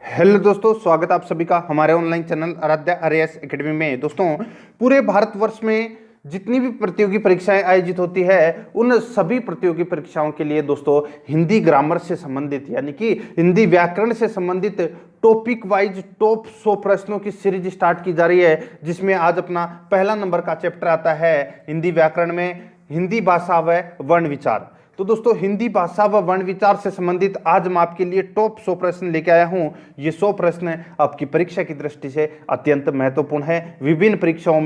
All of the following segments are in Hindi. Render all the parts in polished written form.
हेलो दोस्तों, स्वागत है आप सभी का हमारे online channel Aaradhya RAS academy में। दोस्तों, पूरे भारतवर्ष में जितनी भी प्रतियोगी परीक्षाएं आयोजित होती है उन सभी प्रतियोगी परीक्षाओं के लिए दोस्तों हिंदी ग्रामर से संबंधित यानी कि हिंदी व्याकरण से संबंधित टॉपिक वाइज टॉप 100 प्रश्नों की सीरीज स्टार्ट की जा रही है, जिसमें आज अपना पहला नंबर का चैप्टर आता है हिंदी व्याकरण में हिंदी भाषा व वर्ण विचार। तो दोस्तों, हिंदी भाषा व वर्ण विचार से संबंधित आज मैं आपके लिए टॉप 100 प्रश्न लेके आया हूं। ये 100 प्रश्न आपकी परीक्षा की दृष्टि से अत्यंत महत्वपूर्ण है। विभिन्न परीक्षाओं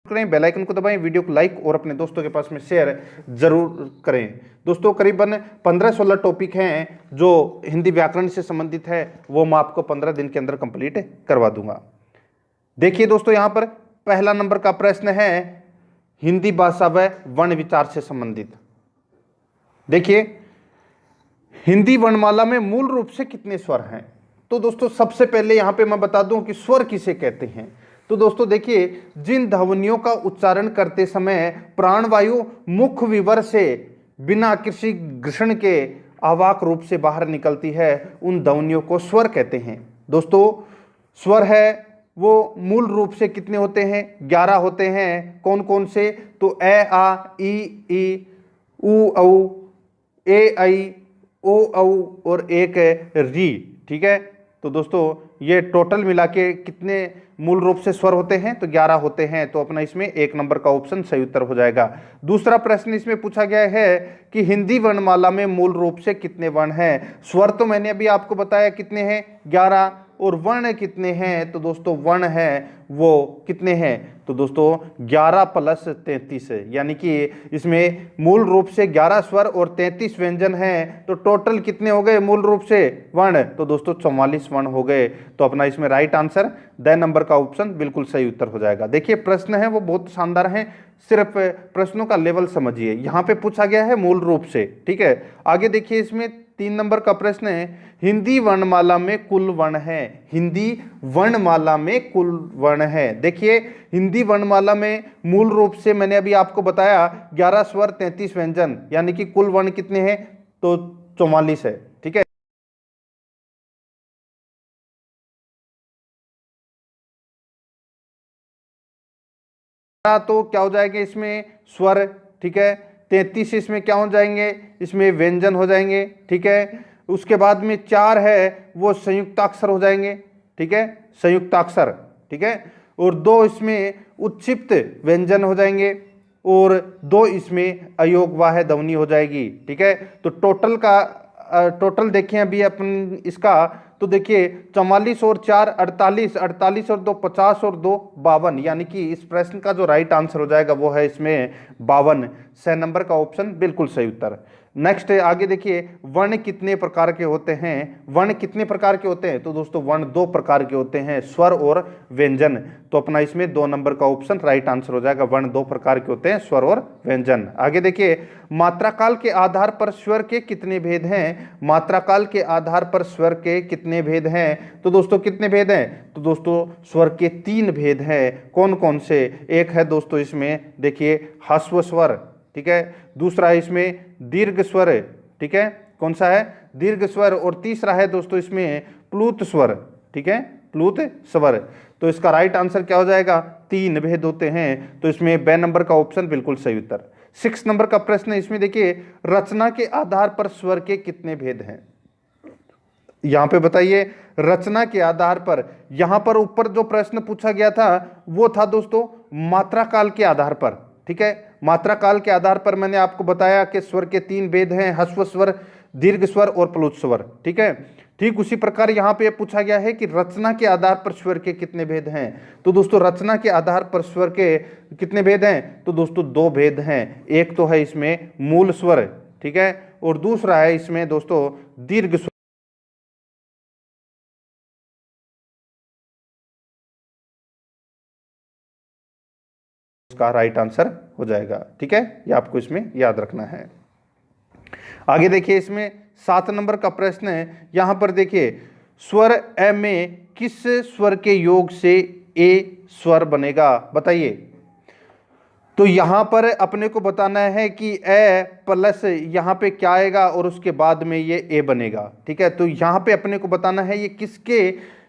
में बेल आइकन को दबाएं, वीडियो को लाइक और अपने दोस्तों के पास में शेयर जरूर करें। दोस्तों, करीबन 15-16 टॉपिक हैं जो हिंदी व्याकरण से संबंधित है, वो मैं आपको 15 दिन के अंदर कंप्लीट करवा दूंगा। देखिए दोस्तों, यहां पर पहला नंबर का प्रश्न है हिंदी भाषा व वर्ण विचार से संबंधित। देखिए, हिंदी वर्णमाला में मूल रूप से कितने स्वर हैं? तो दोस्तों, सबसे पहले यहां पे मैं बता दूं कि स्वर किसे कहते हैं। तो दोस्तों देखिए, जिन ध्वनियों का उच्चारण करते समय प्राणवायु मुख विवर से बिना किसी घर्षण के अवाक रूप से बाहर निकलती है, उन ध्वनियों को स्वर कहते हैं। दोस्तों, स्वर है वो मूल रूप से कितने होते हैं? 11 होते हैं। कौन कौन से? तो ए आ ई उ औ ए ऐ ओ औ और एक री। ठीक है, तो दोस्तों ये टोटल मिला के कितने मूल रूप से स्वर होते हैं? तो 11 होते हैं। तो अपना इसमें 1 नंबर का ऑप्शन सही उत्तर हो जाएगा। दूसरा प्रश्न इसमें पूछा गया है कि हिंदी वर्णमाला में मूल रूप से कितने वर्ण हैं? स्वर तो मैंने अभी आपको बताया कितने हैं, 11, और वर्ण कितने हैं? तो दोस्तों वर्ण है वो कितने हैं? तो दोस्तों 11 + 33 है, यानी कि इसमें मूल रूप से 11 स्वर और 33 व्यंजन हैं। तो टोटल कितने हो गए मूल रूप से वर्ण? तो दोस्तों 44 वर्ण हो गए। तो अपना इसमें राइट आंसर 2 नंबर का ऑप्शन बिल्कुल सही उत्तर हो जाएगा। देखिए, प्रश्न है वो बहुत शानदार है, सिर्फ प्रश्नों का लेवल समझिए। यहाँ पे पूछा गया है मूल रूप से। ठीक है, आगे देखिए, इसमें 3 नंबर का प्रश्न है हिंदी वर्णमाला में कुल वर्ण है। हिंदी वर्णमाला में कुल वर्ण है। देखिए, हिंदी वर्णमाला में मूल रूप से मैंने अभी आपको बताया 11 स्वर 33 व्यंजन, यानी कि कुल वर्ण कितने हैं? तो 44 है। ठीक है, तो क्या हो जाएंगे इसमें? स्वर। ठीक है, 33 इसमें क्या हो जाएंगे? इसमें व्यंजन हो जाएंगे। ठीक है, उसके बाद में 4 है वो संयुक्ताक्षर हो जाएंगे। ठीक है, संयुक्ताक्षर। ठीक है, और 2 इसमें उत्क्षिप्त व्यंजन हो जाएंगे, और 2 इसमें अयोगवाह ध्वनि हो जाएगी। ठीक है, तो टोटल देखें अभी अपन इसका, तो देखिए 44 और 4 48, 48 और 2 50 और 2 52, यानी कि इस प्रश्न का जो राइट आंसर हो जाएगा वो है इसमें 52। 6 नंबर का ऑप्शन बिल्कुल सही उत्तर। नेक्स्ट आगे देखिए, वर्ण कितने प्रकार के होते हैं? वर्ण कितने प्रकार के होते हैं? तो दोस्तों वर्ण 2 प्रकार के होते हैं, स्वर और व्यंजन। तो अपना इसमें 2 नंबर का ऑप्शन राइट आंसर हो जाएगा। वर्ण 2 प्रकार के होते हैं, स्वर और व्यंजन। आगे देखिए, मात्रा काल के आधार पर स्वर के कितने भेद हैं? मात्रा काल के आधार पर स्वर के कितने भेद हैं? तो दोस्तों कितने भेद हैं? तो दोस्तों स्वर के 3 भेद हैं। कौन कौन से? एक है दोस्तों इसमें देखिए ह्रस्व स्वर। ठीक है, दूसरा है इसमें दीर्घ स्वर। ठीक है, कौन सा है? दीर्घ स्वर। और तीसरा है दोस्तों इसमें प्लुत स्वर। ठीक है, प्लुत स्वर। तो इसका राइट आंसर क्या हो जाएगा? 3 भेद होते हैं। तो इसमें 2 नंबर का ऑप्शन बिल्कुल सही उत्तर। 6 नंबर का प्रश्न है, इसमें देखिए रचना के आधार पर स्वर के कितने भेद हैं? यहां पे बताइए, रचना के आधार पर। यहां पर ऊपर जो प्रश्न पूछा गया था वो था दोस्तों मात्रा काल के आधार पर। ठीक है, मात्रा काल के आधार पर मैंने आपको बताया कि स्वर के 3 भेद हैं, ह्रस्व स्वर, दीर्घ स्वर और प्लुत स्वर। ठीक है, ठीक उसी प्रकार यहां पे पूछा गया है कि रचना के आधार पर स्वर के कितने भेद हैं? तो दोस्तों रचना के आधार पर स्वर के कितने भेद हैं? तो दोस्तों 2 भेद हैं। एक तो है इसमें मूल स्वर। ठीक है, और दूसरा है इसमें दोस्तों दीर्घ स्वर। उसका राइट आंसर हो जाएगा। ठीक है, ये आपको इसमें याद रखना है। आगे देखिए, इसमें 7 नंबर का प्रश्न है। यहां पर देखिए, स्वर ए में किस स्वर के योग से ए स्वर बनेगा? बताइए। तो यहां पर अपने को बताना है कि ए प्लस यहां पे क्या आएगा और उसके बाद में ये ए बनेगा। ठीक है, तो यहां पे अपने को बताना है ये किसके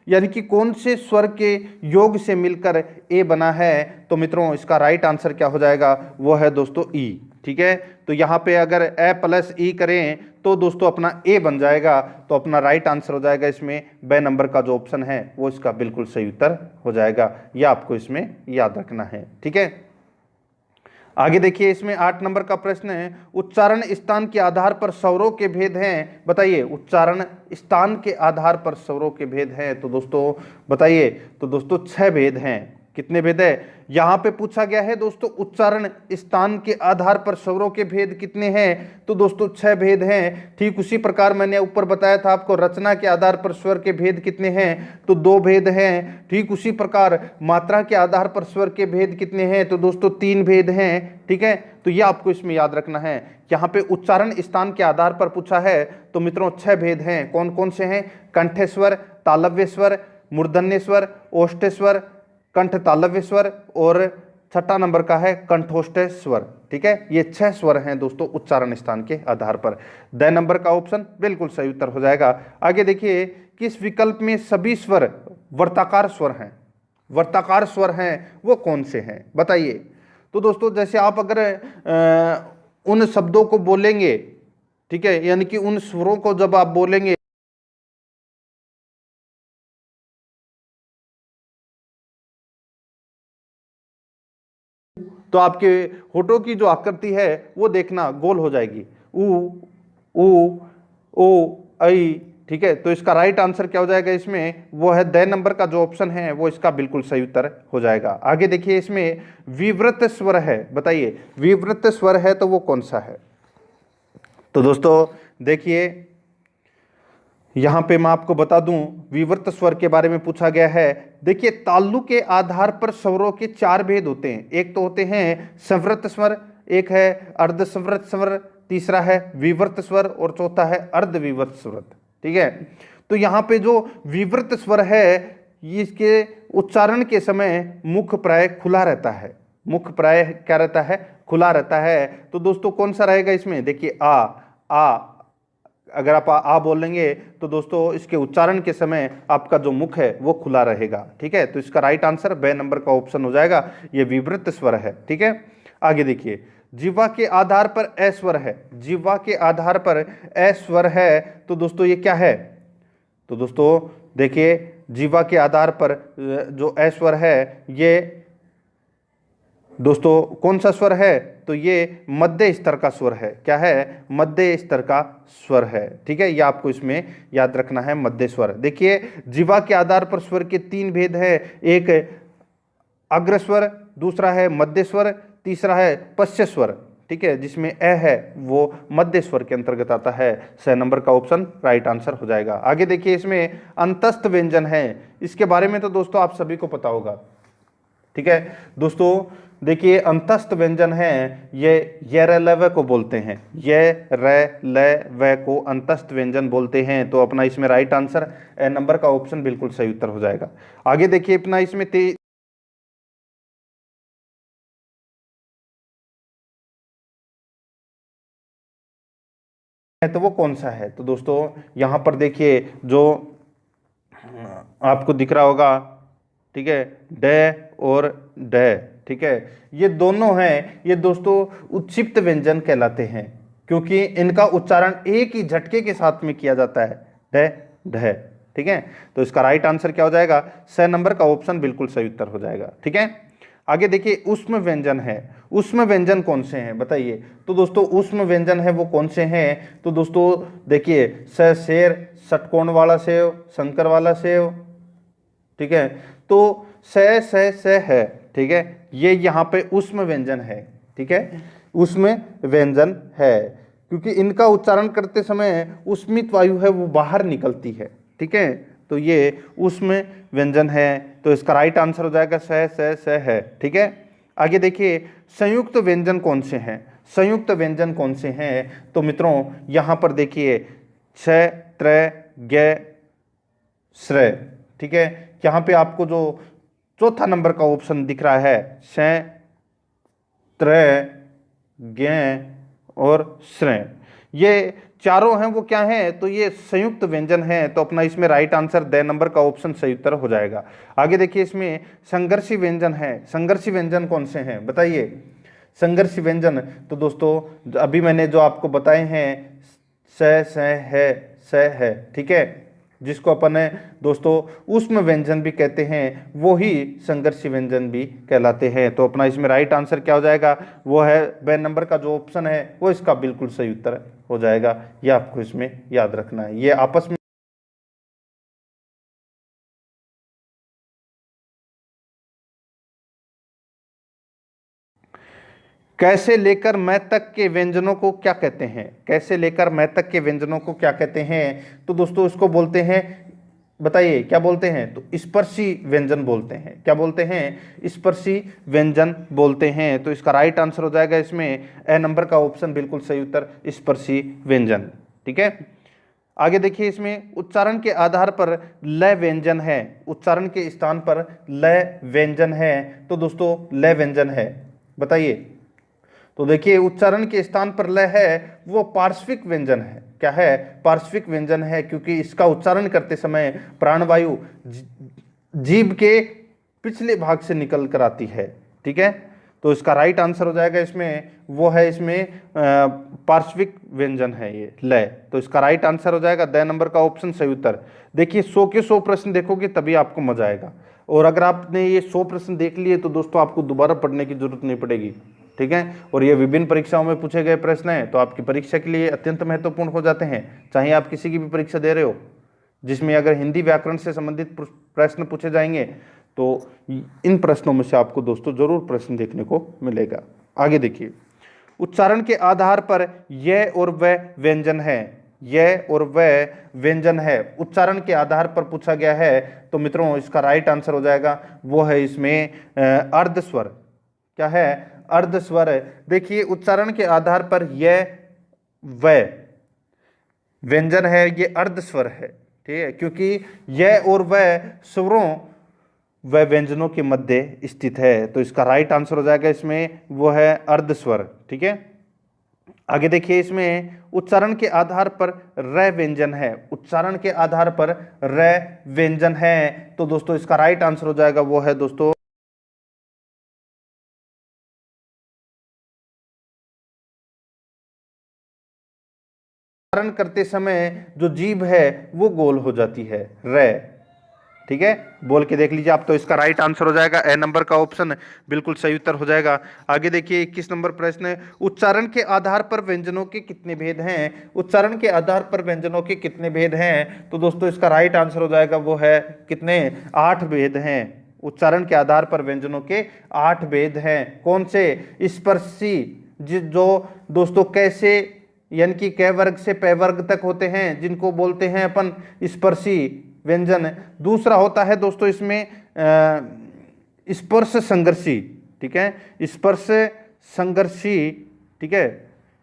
यानी कि कौन से स्वर के योग से मिलकर ए बना है। तो मित्रों इसका राइट आंसर क्या हो जाएगा, वो है दोस्तों ई। ठीक है, तो यहां पे अगर ए प्लस ई करें तो दोस्तों अपना ए बन जाएगा। तो अपना राइट आंसर हो जाएगा इसमें बे नंबर का जो ऑप्शन है वो इसका बिल्कुल सही उत्तर हो जाएगा। यह आपको इसमें याद रखना है। ठीक है, आगे देखिए इसमें 8 नंबर का प्रश्न है, उच्चारण स्थान के आधार पर स्वरों के भेद हैं। बताइए, उच्चारण स्थान के आधार पर स्वरों के भेद हैं। तो दोस्तों बताइए, तो दोस्तों 6 भेद हैं। कितने भेद है यहां पे पूछा गया है दोस्तों, उच्चारण स्थान के आधार पर स्वरों के भेद कितने हैं। तो दोस्तों 6 भेद हैं। ठीक उसी प्रकार मैंने ऊपर बताया था आपको, रचना के आधार पर स्वर के भेद कितने हैं, तो 2 भेद हैं। ठीक उसी प्रकार मात्रा के आधार पर स्वर के भेद कितने हैं, तो दोस्तों 3 भेद हैं। ठीक है, तो यह आपको इसमें याद रखना है। यहाँ पे उच्चारण स्थान के आधार पर पूछा है तो मित्रों 6 भेद हैं। कौन कौन से हैं, कंठस्वर, तालव्य स्वर, मूर्धन्य स्वर, ओष्ठ स्वर, कंठ तालव्य स्वर और 6ठा नंबर का है कंठोष्ठ स्वर। ठीक है, ये 6 स्वर हैं दोस्तों उच्चारण स्थान के आधार पर। द नंबर का ऑप्शन बिल्कुल सही उत्तर हो जाएगा। आगे देखिए, किस विकल्प में सभी स्वर वर्ताकार स्वर हैं। वर्ताकार स्वर हैं वो कौन से हैं बताइए। तो दोस्तों जैसे आप अगर उन शब्दों को बोलेंगे, ठीक है, यानी कि उन स्वरों को जब आप बोलेंगे तो आपके होठों की जो आकृति है वो देखना गोल हो जाएगी, ऊ ओ ऐ। ठीक है, तो इसका राइट आंसर क्या हो जाएगा इसमें, वो है द नंबर का जो ऑप्शन है वो इसका बिल्कुल सही उत्तर हो जाएगा। आगे देखिए इसमें विवृत स्वर है। बताइए, विवृत स्वर है तो वो कौन सा है। तो दोस्तों देखिए यहां पे मैं आपको बता दूं, विवृत स्वर के बारे में पूछा गया है। देखिए तालु के आधार पर स्वरों के 4 भेद होते हैं। एक तो होते हैं संवृत स्वर, एक है अर्ध संवृत स्वर, तीसरा है विवृत स्वर और चौथा है अर्ध विवृत स्वर। ठीक है, तो यहाँ पे जो विवृत स्वर है इसके उच्चारण के समय मुख प्राय खुला रहता है। मुख प्राय क्या रहता है, खुला रहता है। तो दोस्तों कौन सा रहेगा इसमें, देखिए आ अगर आप आ बोलेंगे तो दोस्तों इसके उच्चारण के समय आपका जो मुख है वो खुला रहेगा। ठीक है, तो इसका राइट आंसर बे नंबर का ऑप्शन हो जाएगा, ये विवृत स्वर है। ठीक है, आगे देखिए, जिह्वा के आधार पर ए स्वर है। जिह्वा के आधार पर ए स्वर है तो दोस्तों ये क्या है। तो दोस्तों देखिए जिह्वा के आधार पर जो ए स्वर है ये दोस्तों कौन सा स्वर है, तो ये मध्य स्तर का स्वर है। क्या है, मध्य स्तर का स्वर है। ठीक है, ये आपको इसमें याद रखना है, मध्य स्वर। देखिए जिह्वा के आधार पर स्वर के 3 भेद है, एक अग्र स्वर, दूसरा है मध्य स्वर, तीसरा है पश्च स्वर। ठीक है, जिसमें ए है वो मध्य स्वर के अंतर्गत आता है। स नंबर का ऑप्शन राइट आंसर हो जाएगा। आगे देखिए इसमें अंतस्थ व्यंजन है। इसके बारे में तो दोस्तों आप सभी को पता होगा। ठीक है दोस्तों, देखिए अंतस्थ व्यंजन है ये र ल व को बोलते हैं। ये र ल व को अंतस्थ व्यंजन बोलते हैं। तो अपना इसमें राइट आंसर ए नंबर का ऑप्शन बिल्कुल सही उत्तर हो जाएगा। आगे देखिए अपना इसमें तो वो कौन सा है। तो दोस्तों यहां पर देखिए जो आपको दिख रहा होगा, ठीक है, ड और ड। ठीक है, ये दोनों हैं, ये दोस्तों उत्क्षिप्त व्यंजन कहलाते हैं क्योंकि इनका उच्चारण एक ही झटके के साथ में किया जाता है, ड ढ। ठीक है, तो इसका राइट आंसर क्या हो जाएगा, स नंबर का ऑप्शन बिल्कुल सही उत्तर हो जाएगा। ठीक है, आगे देखिए ऊष्म व्यंजन है। ऊष्म व्यंजन कौन से हैं बताइए। तो दोस्तों ऊष्म व्यंजन है वो कौन से हैं। तो दोस्तों देखिए स शेर, षटकोण वाला सेव, शंकर वाला सेव। ठीक है, तो स है। ठीक है, ये यहाँ पे ऊष्म व्यंजन है। ठीक है, ऊष्म व्यंजन है क्योंकि इनका उच्चारण करते समय ऊष्मित वायु है वो बाहर निकलती है। ठीक है, तो ये ऊष्म व्यंजन है। तो इसका राइट आंसर हो जाएगा स है। ठीक है, आगे देखिए संयुक्त व्यंजन कौन से हैं। संयुक्त व्यंजन कौन से हैं। तो मित्रों यहाँ पर देखिए छ, त्र, ग, श्र। ठीक है, यहाँ पे आपको जो चौथा नंबर का ऑप्शन दिख रहा है श, त्रय, ज्ञ और श्रेय, ये चारों हैं वो क्या हैं, तो ये संयुक्त व्यंजन हैं। तो अपना इसमें राइट आंसर द नंबर का ऑप्शन सही उत्तर हो जाएगा। आगे देखिए, इसमें संघर्षी व्यंजन है। संघर्षी व्यंजन कौन से हैं बताइए? संघर्षी व्यंजन तो दोस्तों अभी मैंने जो आपको बताए हैं, स है, ठीक है, जिसको अपन दोस्तों ऊष्म व्यंजन भी कहते हैं, वो ही संघर्षी व्यंजन भी कहलाते हैं। तो अपना इसमें राइट आंसर क्या हो जाएगा, वो है ब नंबर का जो ऑप्शन है वो इसका बिल्कुल सही उत्तर हो जाएगा। ये आपको इसमें याद रखना है। ये आपस में कैसे लेकर मैं तक के व्यंजनों को क्या कहते हैं? कैसे लेकर मैं तक के व्यंजनों को क्या कहते हैं? तो दोस्तों इसको बोलते हैं, बताइए क्या बोलते हैं? तो स्पर्शी व्यंजन बोलते हैं। क्या बोलते हैं? स्पर्शी व्यंजन बोलते हैं। तो इसका राइट आंसर हो जाएगा इसमें ए नंबर का ऑप्शन बिल्कुल सही उत्तर, स्पर्शी व्यंजन, ठीक है। आगे देखिए, इसमें उच्चारण के आधार पर लय व्यंजन है। उच्चारण के स्थान पर लय व्यंजन है। तो दोस्तों लय व्यंजन है, बताइए। तो देखिए उच्चारण के स्थान पर लय है वो पार्श्विक व्यंजन है। क्या है? पार्श्विक व्यंजन है, क्योंकि इसका उच्चारण करते समय प्राणवायु जीभ के पिछले भाग से निकल कर आती है, ठीक है। तो इसका राइट आंसर हो जाएगा इसमें, वो है इसमें पार्श्विक व्यंजन है ये लय। तो इसका राइट आंसर हो जाएगा द नंबर का ऑप्शन सही उत्तर। देखिए 100 के 100 प्रश्न देखोगे तभी आपको मजा आएगा, और अगर आपने ये 100 प्रश्न देख लिए तो दोस्तों आपको दोबारा पढ़ने की जरूरत नहीं पड़ेगी, ठीक है। और ये विभिन्न परीक्षाओं में पूछे गए प्रश्न हैं, तो आपकी परीक्षा के लिए अत्यंत महत्वपूर्ण हो जाते हैं। चाहे आप किसी की भी परीक्षा दे रहे हो जिसमें अगर हिंदी व्याकरण से संबंधित प्रश्न पूछे जाएंगे, तो इन प्रश्नों में से आपको दोस्तों जरूर प्रश्न देखने को मिलेगा। आगे देखिए, उच्चारण के आधार पर यह और वह व्यंजन है। यह और वह व्यंजन है, उच्चारण के आधार पर पूछा गया है। तो मित्रों इसका राइट आंसर हो जाएगा वो है इसमें अर्धस्वर। क्या है? अर्धस्वर है। देखिए उच्चारण के आधार पर यह वह व्यंजन है, ये अर्धस्वर है, ठीक है, क्योंकि यह और वह स्वरों व व्यंजनों के मध्य स्थित है। तो इसका राइट आंसर हो जाएगा इसमें वो है अर्धस्वर, ठीक है। आगे देखिए, इसमें उच्चारण के आधार पर र व्यंजन है। उच्चारण के आधार पर र व्यंजन है। तो दोस्तों इसका राइट आंसर हो जाएगा वो है दोस्तों उच्चारण करते समय जो जीभ है वो गोल हो जाती है, र, ठीक है। बोल के देख लीजिए आप। तो इसका राइट आंसर हो जाएगा ए नंबर का ऑप्शन बिल्कुल सही उत्तर हो जाएगा। आगे देखिए 21 नंबर प्रश्न, उच्चारण के आधार पर व्यंजनों के कितने भेद हैं? उच्चारण के आधार पर व्यंजनों के कितने भेद हैं? तो दोस्तों इसका राइट आंसर हो जाएगा वो है कितने? 8 भेद हैं। उच्चारण के आधार पर व्यंजनों के 8 भेद हैं। कौन से? स्पर्शी, जो दोस्तों कैसे यानी कि क वर्ग से प वर्ग तक होते हैं, जिनको बोलते हैं अपन स्पर्शी व्यंजन। दूसरा होता है दोस्तों इसमें स्पर्श संघर्षी, ठीक है, स्पर्श संघर्षी, ठीक है।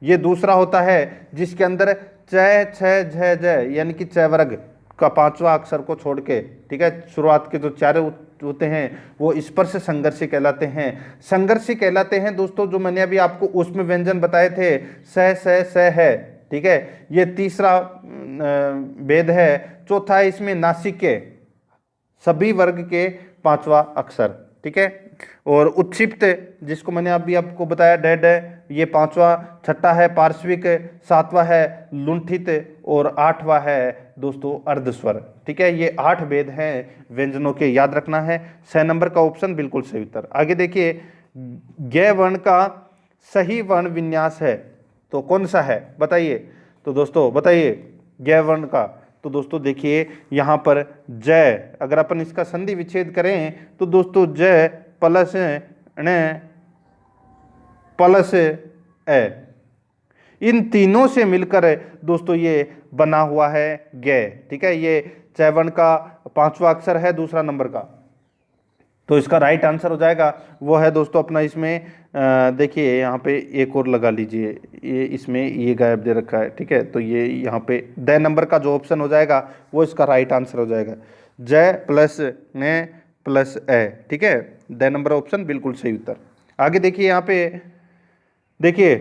ये दूसरा होता है जिसके अंदर च, छ, झ, ज यानी कि च वर्ग का 5वां अक्षर को छोड़ के, ठीक है, शुरुआत के जो 4 होते हैं वो स्पर्श संघर्षी कहलाते हैं। संघर्षी कहलाते हैं दोस्तों जो मैंने अभी आपको उसमें व्यंजन बताए थे, स है, ठीक है, ये तीसरा भेद है। चौथा है इसमें नासिके, सभी वर्ग के 5वां अक्षर, ठीक है। और उत्क्षिप्त जिसको मैंने अभी आपको बताया डेड, ये 5वां। छठा है पार्श्विक, 7वां है लुंठित, और 8वां है दोस्तों अर्धस्वर, ठीक है। ये 8 भेद हैं व्यंजनों के, याद रखना है। 6 नंबर का ऑप्शन बिल्कुल सही उत्तर। आगे देखिए, ज्ञ वर्ण का सही वर्ण विन्यास है तो कौन सा है बताइए? तो दोस्तों बताइए ज्ञ वर्ण का। तो दोस्तों देखिए यहाँ पर जय, अगर अपन इसका संधि विच्छेद करें तो दोस्तों जय प्लस ण प्लस ए, इन तीनों से मिलकर दोस्तों ये बना हुआ है ज्ञ, ठीक है। ये च वर्ण का 5वां अक्षर है दूसरा नंबर का। तो इसका राइट आंसर हो जाएगा वो है दोस्तों अपना इसमें देखिए यहाँ पे एक और लगा लीजिए, ये इसमें ये गायब दे रखा है, ठीक है। तो ये यहाँ पे द नंबर का जो ऑप्शन हो जाएगा वो इसका राइट आंसर हो जाएगा, ज प्लस न प्लस ए, ठीक है। द नंबर ऑप्शन बिल्कुल सही उत्तर। आगे देखिए यहाँ पे देखिए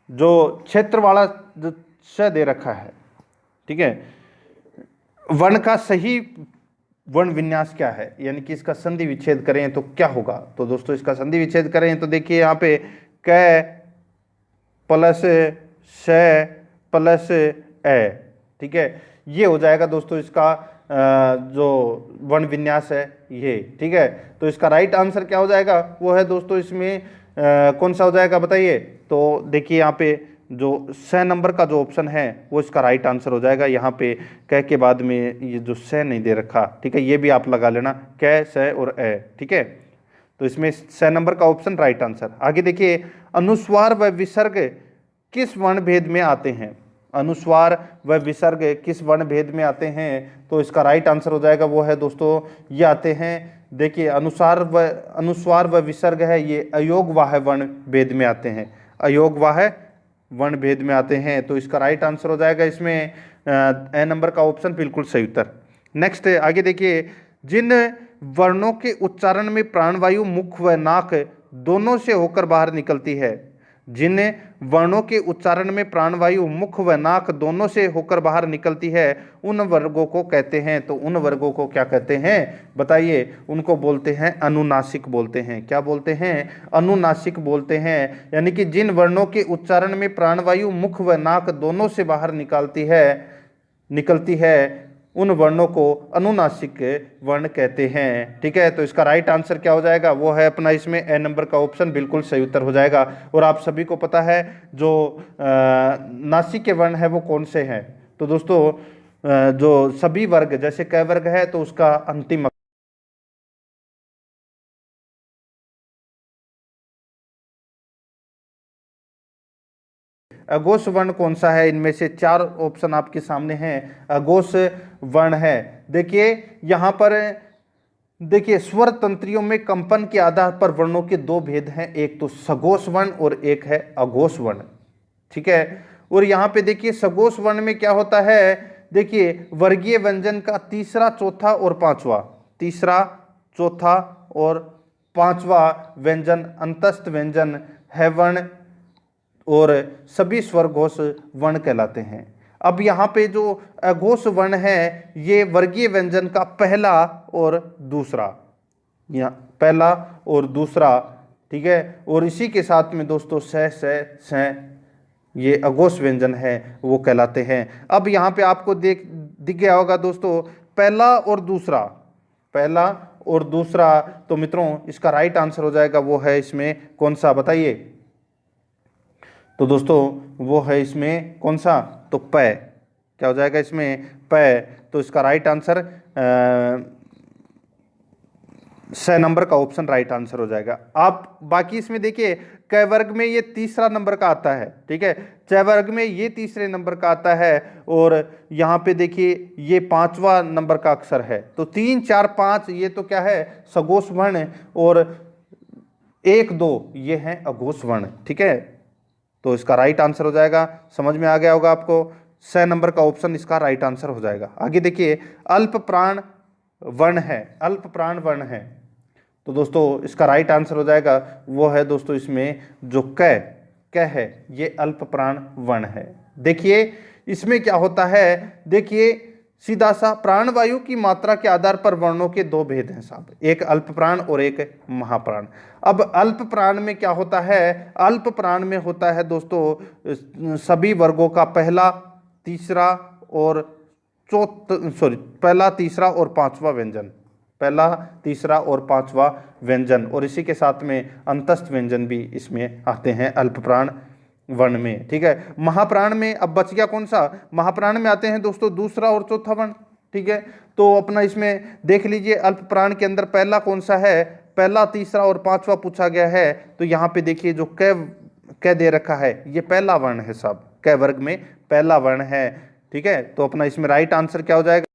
जो क्षेत्र वाला जो श दे रखा है, ठीक है, वर्ण का सही वर्ण विन्यास क्या है, यानी कि इसका संधि विच्छेद करें तो क्या होगा। तो दोस्तों इसका संधि विच्छेद करें तो देखिए यहाँ पे क प्लस श प्लस ए, ठीक है, ये हो जाएगा दोस्तों इसका जो वर्ण विन्यास है ये, ठीक है। तो इसका राइट आंसर क्या हो जाएगा, वो है दोस्तों इसमें कौन सा हो जाएगा बताइए। तो देखिए यहाँ पे जो स नंबर का जो ऑप्शन है वो इसका राइट आंसर हो जाएगा। यहाँ पे क के बाद में ये जो स नहीं दे रखा, ठीक है, ये भी आप लगा लेना, क स और ए, ठीक है। तो इसमें स नंबर का ऑप्शन राइट आंसर। आगे देखिए अनुस्वार व विसर्ग किस वर्ण भेद में आते हैं, अनुस्वार व विसर्ग किस वर्ण भेद में आते हैं। तो इसका राइट आंसर हो जाएगा वो है दोस्तों ये आते हैं, देखिए अनुस्वार व विसर्ग है ये अयोगवाह वर्ण भेद में आते हैं, अयोगवाह वर्ण भेद में आते हैं। तो इसका राइट आंसर हो जाएगा इसमें ए नंबर का ऑप्शन बिल्कुल सही उत्तर। नेक्स्ट आगे देखिए जिन वर्णों के उच्चारण में प्राणवायु मुख व नाक दोनों से होकर बाहर निकलती है, जिन वर्णों के उच्चारण में प्राणवायु मुख व नाक दोनों से होकर बाहर निकलती है उन वर्गों को कहते हैं। तो उन वर्गों को क्या कहते हैं बताइए, उनको बोलते हैं अनुनासिक बोलते हैं। क्या बोलते हैं, अनुनासिक बोलते हैं। यानी कि जिन वर्णों के उच्चारण में प्राणवायु मुख व नाक दोनों से बाहर निकलती है उन वर्णों को अनुनासिक वर्ण कहते हैं, ठीक है। तो इसका राइट आंसर क्या हो जाएगा, वो है अपना इसमें ए नंबर का ऑप्शन बिल्कुल सही उत्तर हो जाएगा। और आप सभी को पता है जो नासिक के वर्ण है वो कौन से हैं। तो दोस्तों जो सभी वर्ग जैसे क वर्ग है तो उसका अंतिम अघोष वर्ण कौन सा है, इनमें से चार ऑप्शन आपके सामने हैं, अघोष वर्ण है। देखिए यहां पर देखिए स्वर तंत्रियों में कंपन के आधार पर वर्णों के दो भेद हैं, एक तो सघोष वर्ण और एक है अघोष वर्ण, ठीक है। और यहां पे देखिए सघोष वर्ण में क्या होता है, देखिए वर्गीय व्यंजन का तीसरा चौथा और पांचवा, तीसरा चौथा और पांचवा व्यंजन अंतस्थ व्यंजन है वर्ण और सभी स्वरघोष वर्ण कहलाते हैं। अब यहाँ पे जो अघोष वर्ण है ये वर्गीय व्यंजन का पहला और दूसरा, यहाँ पहला और दूसरा, ठीक है। और इसी के साथ में दोस्तों स ये अघोष व्यंजन है वो कहलाते हैं। अब यहाँ पे आपको दिख गया होगा दोस्तों पहला और दूसरा, पहला और दूसरा। तो मित्रों इसका राइट आंसर हो जाएगा वो है इसमें कौन सा बताइए। तो दोस्तों वो है इसमें कौन सा, तो प, क्या हो जाएगा इसमें प। तो इसका राइट आंसर स नंबर का ऑप्शन राइट आंसर हो जाएगा। आप बाकी इसमें देखिए क वर्ग में ये तीसरा नंबर का आता है, ठीक है, च वर्ग में ये तीसरे नंबर का आता है और यहाँ पे देखिए ये पांचवा नंबर का अक्षर है। तो 3 4 5 ये तो क्या है सघोष वर्ण और 1 2 ये है अघोष वर्ण, ठीक है। तो इसका राइट आंसर हो जाएगा, समझ में आ गया होगा आपको, स नंबर का ऑप्शन इसका राइट आंसर हो जाएगा। आगे देखिए अल्प प्राण वर्ण है, अल्प प्राण वर्ण है। तो दोस्तों इसका राइट आंसर हो जाएगा वो है दोस्तों इसमें जो क है ये अल्प प्राण वर्ण है। देखिए इसमें क्या होता है, देखिए सीधा सा प्राणवायु की मात्रा के आधार पर वर्णों के दो भेद हैं साहब, एक अल्प प्राण और एक महाप्राण। अब अल्प प्राण में क्या होता है, अल्प प्राण में होता है दोस्तों सभी वर्गों का पहला तीसरा और पहला तीसरा और पांचवा व्यंजन, पहला तीसरा और पांचवा व्यंजन और इसी के साथ में अंतस्थ व्यंजन भी इसमें आते हैं अल्प प्राण वर्ण में, ठीक है। महाप्राण में अब बच गया कौन सा, महाप्राण में आते हैं दोस्तों दूसरा और चौथा वर्ण, ठीक है। तो अपना इसमें देख लीजिए अल्प प्राण के अंदर पहला कौन सा है, पहला तीसरा और पांचवा पूछा गया है। तो यहाँ पे देखिए जो क दे रखा है ये पहला वर्ण है साहब, क वर्ग में पहला वर्ण है, ठीक है। तो अपना इसमें राइट आंसर क्या हो जाएगा,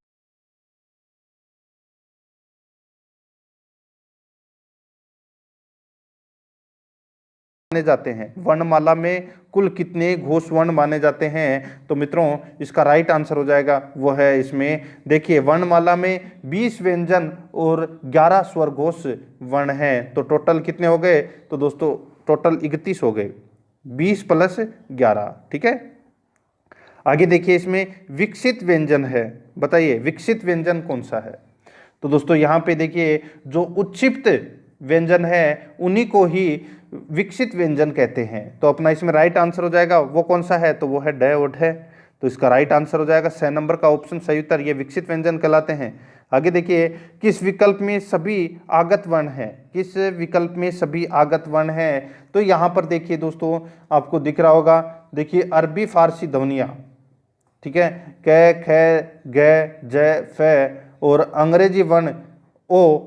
माने जाते हैं वर्णमाला में कुल कितने घोष वर्ण माने जाते हैं। तो मित्रों इसका राइट आंसर हो जाएगा वो है इसमें देखिए वर्णमाला में 20 व्यंजन और 11 स्वर घोष वर्ण हैं। तो टोटल कितने हो गए, तो दोस्तों टोटल 31 हो गए, 20 + 11, ठीक है। आगे देखिए इसमें विकसित व्यंजन है, बताइए विकसित व्यंजन कौन सा है। तो दोस्तों यहाँ पे देखिए जो उच्छिष्ट व्यंजन है उन्हीं को ही विकसित व्यंजन कहते हैं। तो अपना इसमें राइट आंसर हो जाएगा वो कौन सा है, तो वो है ड और ढ। तो इसका राइट आंसर हो जाएगा 6 नंबर का ऑप्शन सही उत्तर, ये विकसित व्यंजन कहलाते हैं। आगे देखिए किस विकल्प में सभी आगत वर्ण है, किस विकल्प में सभी आगत वर्ण है। तो यहाँ पर देखिए दोस्तों आपको दिख रहा होगा, देखिए अरबी फारसी ध्वनियाँ, ठीक है, क ख ग ज फ और अंग्रेजी वर्ण ओ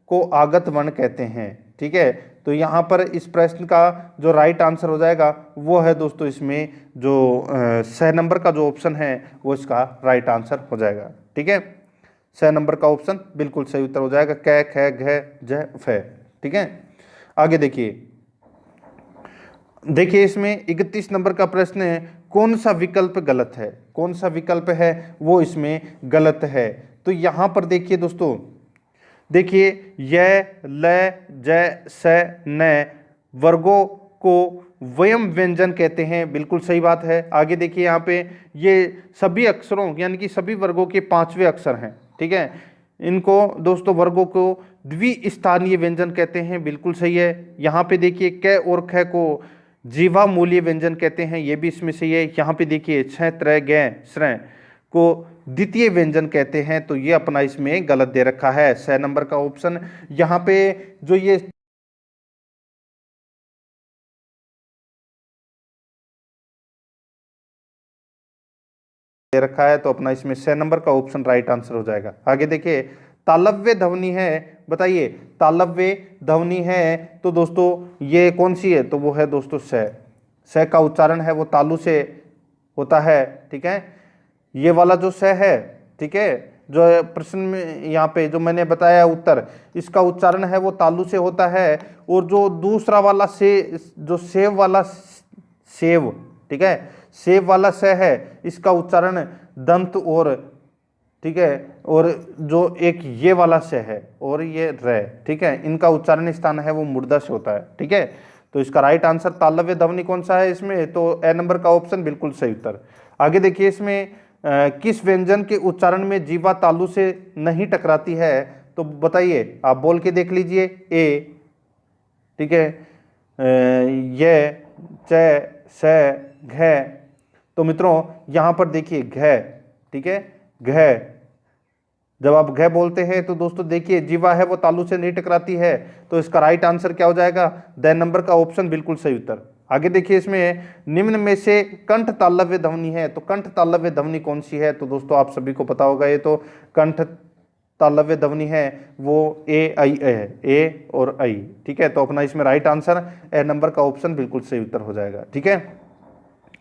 को आगत वर्ण कहते हैं, ठीक है। तो यहाँ पर इस प्रश्न का जो राइट आंसर हो जाएगा वो है दोस्तों इसमें जो 6 नंबर का जो ऑप्शन है वो इसका राइट आंसर हो जाएगा, ठीक है। 6 नंबर का ऑप्शन बिल्कुल सही उत्तर हो जाएगा, क ख घ ज फ, ठीक है। आगे देखिए इसमें 31 नंबर का प्रश्न है, कौन सा विकल्प गलत है, कौन सा विकल्प है वो इसमें गलत है। तो यहाँ पर देखिए दोस्तों, देखिए य ल ज स न वर्गों को वयम व्यंजन कहते हैं, बिल्कुल सही बात है। आगे देखिए यहाँ पे ये सभी अक्षरों यानी कि सभी वर्गों के 5वें अक्षर हैं, ठीक है। इनको दोस्तों वर्गों को द्विस्थानीय व्यंजन कहते हैं, बिल्कुल सही है। यहाँ पे देखिए क और ख को जीवा मूल्य व्यंजन कहते हैं, ये भी इसमें सही है। यहाँ पे देखिए छ त्र ग श्र को द्वितीय व्यंजन कहते हैं, तो ये अपना इसमें गलत दे रखा है 6 नंबर का ऑप्शन। यहाँ पे जो ये दे रखा है तो अपना इसमें 6 नंबर का ऑप्शन राइट आंसर हो जाएगा। आगे देखिए तालव्य ध्वनि है, बताइए तालव्य ध्वनि है तो दोस्तों ये कौन सी है, तो वो है दोस्तों स का उच्चारण है वो तालु से होता है, ठीक है। ये वाला जो स है, ठीक है, जो प्रश्न में यहाँ पे जो मैंने बताया उत्तर, इसका उच्चारण है वो तालु से होता है। और जो दूसरा वाला से जो सेव वाला सेव, ठीक है, सेव वाला स है इसका उच्चारण दंत और, ठीक है, और जो एक ये वाला स है और ये र, ठीक है, इनका उच्चारण स्थान है वो मूर्धा से होता है, ठीक है। तो इसका राइट आंसर तालव्य ध्वनि कौन सा है इसमें, तो ए नंबर का ऑप्शन बिल्कुल सही उत्तर। आगे देखिए इसमें किस व्यंजन के उच्चारण में जीवा तालु से नहीं टकराती है, तो बताइए आप बोल के देख लीजिए। ए, ठीक है, ये च स घ। तो मित्रों यहाँ पर देखिए घ, ठीक है, घ जब आप घ बोलते हैं तो दोस्तों देखिए जीवा है वो तालु से नहीं टकराती है, तो इसका राइट आंसर क्या हो जाएगा, द नंबर का ऑप्शन बिल्कुल सही उत्तर। आगे देखिए इसमें निम्न में से कंठ तालव्य ध्वनि है, तो कंठ तालव्य ध्वनि कौन सी है, तो दोस्तों आप सभी को पता होगा ये तो कंठ तालव्य ध्वनि है वो ए आई है, ए और आई, ठीक है। तो अपना इसमें राइट आंसर ए नंबर का ऑप्शन बिल्कुल सही उत्तर हो जाएगा, ठीक है।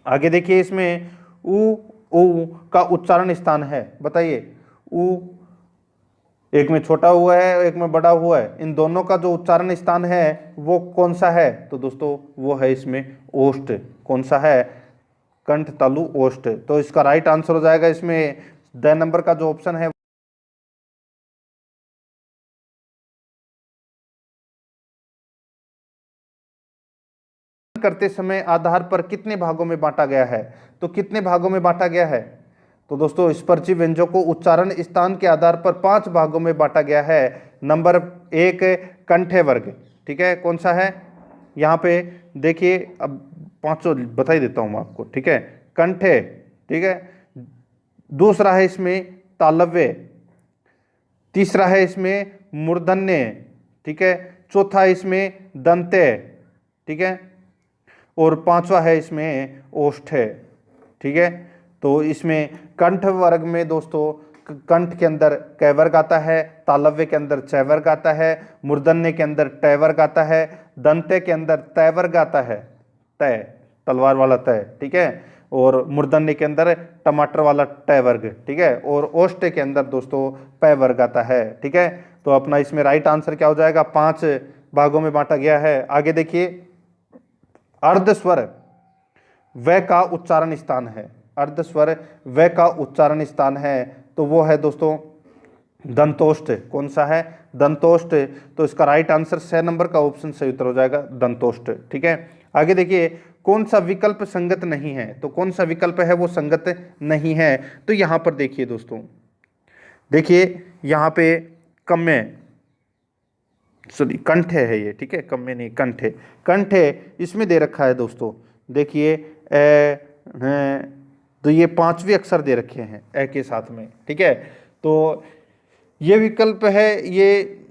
आगे देखिए इसमें उ ऊ का उच्चारण स्थान है, बताइए उ एक में छोटा हुआ है एक में बड़ा हुआ है, इन दोनों का जो उच्चारण स्थान है वो कौन सा है, तो दोस्तों वो है इसमें ओष्ठ। कौन सा है, कंठ तालु ओष्ठ। तो इसका राइट आंसर हो जाएगा इसमें द नंबर का जो ऑप्शन है करते समय आधार पर कितने भागों में बांटा गया है, तो कितने भागों में बांटा गया है, तो दोस्तों स्पर्शी व्यंजनों को उच्चारण स्थान के आधार पर 5 भागों में बांटा गया है। नंबर 1 कंठे वर्ग, ठीक है, कौन सा है, यहाँ पे देखिए अब 5 बता ही देता हूँ मैं आपको, ठीक है, कंठे, ठीक है, दूसरा है इसमें तालव्य, तीसरा है इसमें मूर्धन्य, ठीक है, चौथा है इसमें दंते, ठीक है, और 5वां है इसमें ओष्ठ, ठीक है। तो इसमें कंठ वर्ग में दोस्तों कंठ के अंदर क वर्ग आता है, तालव्य के अंदर च वर्ग आता है, मूर्धन्य के अंदर ट वर्ग आता है, दंते के अंदर त वर्ग आता है, तय तलवार वाला तय, ठीक है, और मूर्धन्य के अंदर टमाटर वाला ट वर्ग, ठीक है, और ओष्ठ के अंदर दोस्तों प वर्ग आता है, ठीक है। तो अपना इसमें राइट आंसर क्या हो जाएगा, 5 भागों में बांटा गया है। आगे देखिए अर्धस्वर व का उच्चारण स्थान है, अर्धस्वर व का उच्चारण स्थान है तो वो है दोस्तों दंतोष्ठ। कौन सा है, दंतोष्ठ। तो इसका राइट आंसर 6 नंबर का ऑप्शन सही उत्तर हो जाएगा दंतोष्ठ, ठीक है। आगे देखिए कौन सा विकल्प संगत नहीं है? तो कौन सा विकल्प है वो संगत नहीं है? तो यहां पर देखिए दोस्तों, देखिए यहां पे कम्य, सॉरी कंठे है ये, ठीक है, कम्य नहीं कंठे, कंठे इसमें दे रखा है दोस्तों। देखिए तो ये 5वें अक्षर दे रखे हैं ए के साथ में, ठीक है। तो ये विकल्प है, ये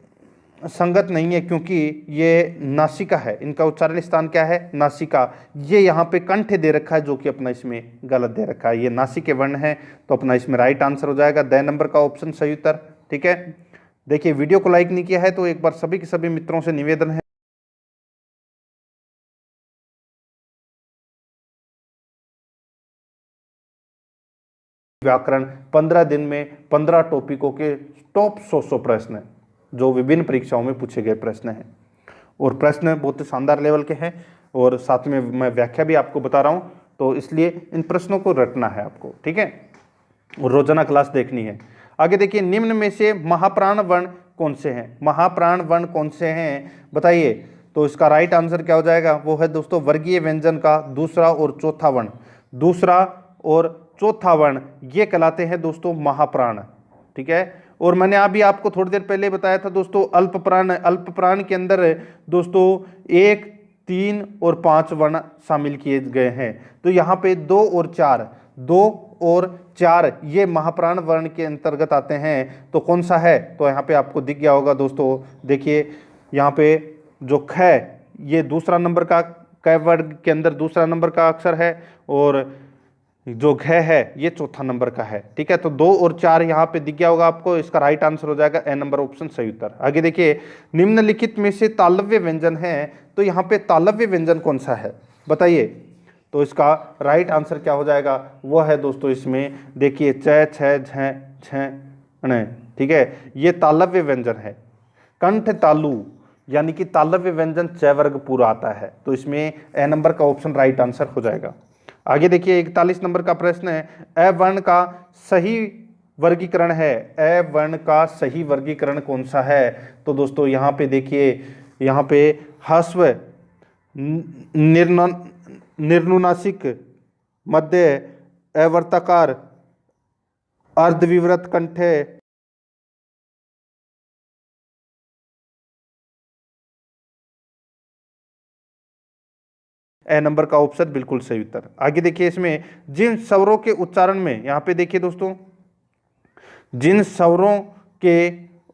संगत नहीं है क्योंकि ये नासिका है, इनका उच्चारण स्थान क्या है? नासिका। ये यहाँ पे कंठ दे रखा है जो कि अपना इसमें गलत दे रखा है, ये नासिक के वर्ण है, तो अपना इसमें राइट आंसर हो जाएगा द नंबर का ऑप्शन सही उत्तर, ठीक है। देखिए वीडियो को लाइक नहीं किया है तो एक बार सभी के सभी मित्रों से निवेदन है व्याकरण 15 दिन में 15 टॉपिकों के टॉप 100 प्रश्न जो विभिन्न परीक्षाओं में पूछे गए प्रश्न हैं, और प्रश्न बहुत शानदार लेवल के हैं, और साथ में मैं व्याख्या भी आपको बता रहा हूं, तो इसलिए इन प्रश्नों को रटना है आपको, ठीक है, और रोजाना क्लास देखनी है। आगे देखिए, निम्न में से महाप्राण वर्ण कौन से हैं? महाप्राण वर्ण कौन से हैं बताइए? तो इसका राइट आंसर क्या हो जाएगा? वो है दोस्तों वर्गीय व्यंजन का दूसरा और चौथा वर्ण, दूसरा और चौथा वर्ण ये कहलाते हैं दोस्तों महाप्राण, ठीक है। और मैंने अभी आपको थोड़ी देर पहले बताया था दोस्तों अल्प प्राण, अल्प प्राण के अंदर दोस्तों 1, 3 और 5 वर्ण शामिल किए गए हैं। तो यहाँ पे 2 और 4 ये महाप्राण वर्ण के अंतर्गत आते हैं। तो कौन सा है? तो यहाँ पे आपको दिख गया होगा दोस्तों, देखिए यहाँ पे जो ख ये दूसरा नंबर का, क वर्ग के अंदर दूसरा नंबर का अक्षर है, और जो घ है ये चौथा नंबर का है, ठीक है। तो 2 और 4 यहाँ पे दिख गया होगा आपको, इसका राइट आंसर हो जाएगा ए नंबर ऑप्शन सही उत्तर। आगे देखिए, निम्नलिखित में से तालव्य व्यंजन है, तो यहाँ पे तालव्य व्यंजन कौन सा है बताइए? तो इसका राइट आंसर क्या हो जाएगा? वो है दोस्तों इसमें देखिए च, छ, झ, छ, ठीक है, ये तालव्य व्यंजन है। कंठ तालु यानी कि तालव्य व्यंजन च वर्ग पूरा आता है, तो इसमें ए नंबर का ऑप्शन राइट आंसर हो जाएगा। आगे देखिए 41 नंबर का प्रश्न है, अ वर्ण का सही वर्गीकरण है, अ वर्ण का सही वर्गीकरण कौन सा है? तो दोस्तों यहाँ पे देखिए, यहाँ पे ह्रस्व, निर्नुनासिक, मध्य, अवर्ताकार, अर्धविवृत कंठे, ए नंबर का ऑप्शन बिल्कुल सही उत्तर। आगे देखिए, इसमें जिन स्वरों के उच्चारण में, यहां पे देखिए दोस्तों, जिन स्वरों के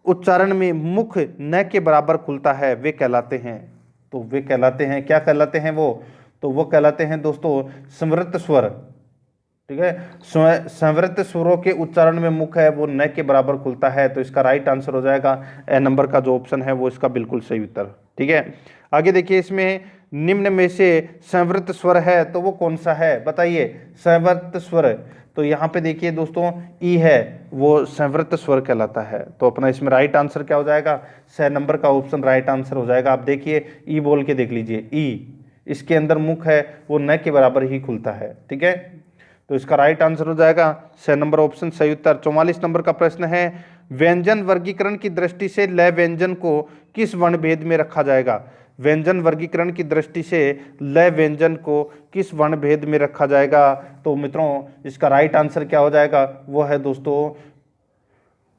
उच्चारण में मुख न के बराबर खुलता है वे कहलाते हैं। तो वे कहलाते हैं, क्या कहलाते हैं वो? तो वो कहलाते हैं दोस्तों संवृत स्वर, ठीक है। संवृत स्वरों के उच्चारण में मुख है वो न के बराबर खुलता है, तो इसका राइट आंसर हो जाएगा ए नंबर का जो ऑप्शन है वो इसका बिल्कुल सही उत्तर, ठीक है। आगे देखिए, इसमें निम्न में से संवृत स्वर है, तो वो कौन सा है बताइए? संवृत स्वर, तो यहाँ पे देखिए दोस्तों ई है, वो संवृत स्वर कहलाता है, तो अपना इसमें राइट आंसर क्या हो जाएगा? स नंबर का ऑप्शन राइट आंसर हो जाएगा। आप देखिए ई बोल के देख लीजिए, ई इसके अंदर मुख है वो न के बराबर ही खुलता है, ठीक है, तो इसका राइट आंसर हो जाएगा स नंबर ऑप्शन सही उत्तर। 44 नंबर का प्रश्न है, व्यंजन वर्गीकरण की दृष्टि से ल व्यंजन को किस वर्ण भेद में रखा जाएगा? व्यंजन वर्गीकरण की दृष्टि से ल व्यंजन को किस वर्ण भेद में रखा जाएगा? तो मित्रों इसका राइट आंसर क्या हो जाएगा? वो है दोस्तों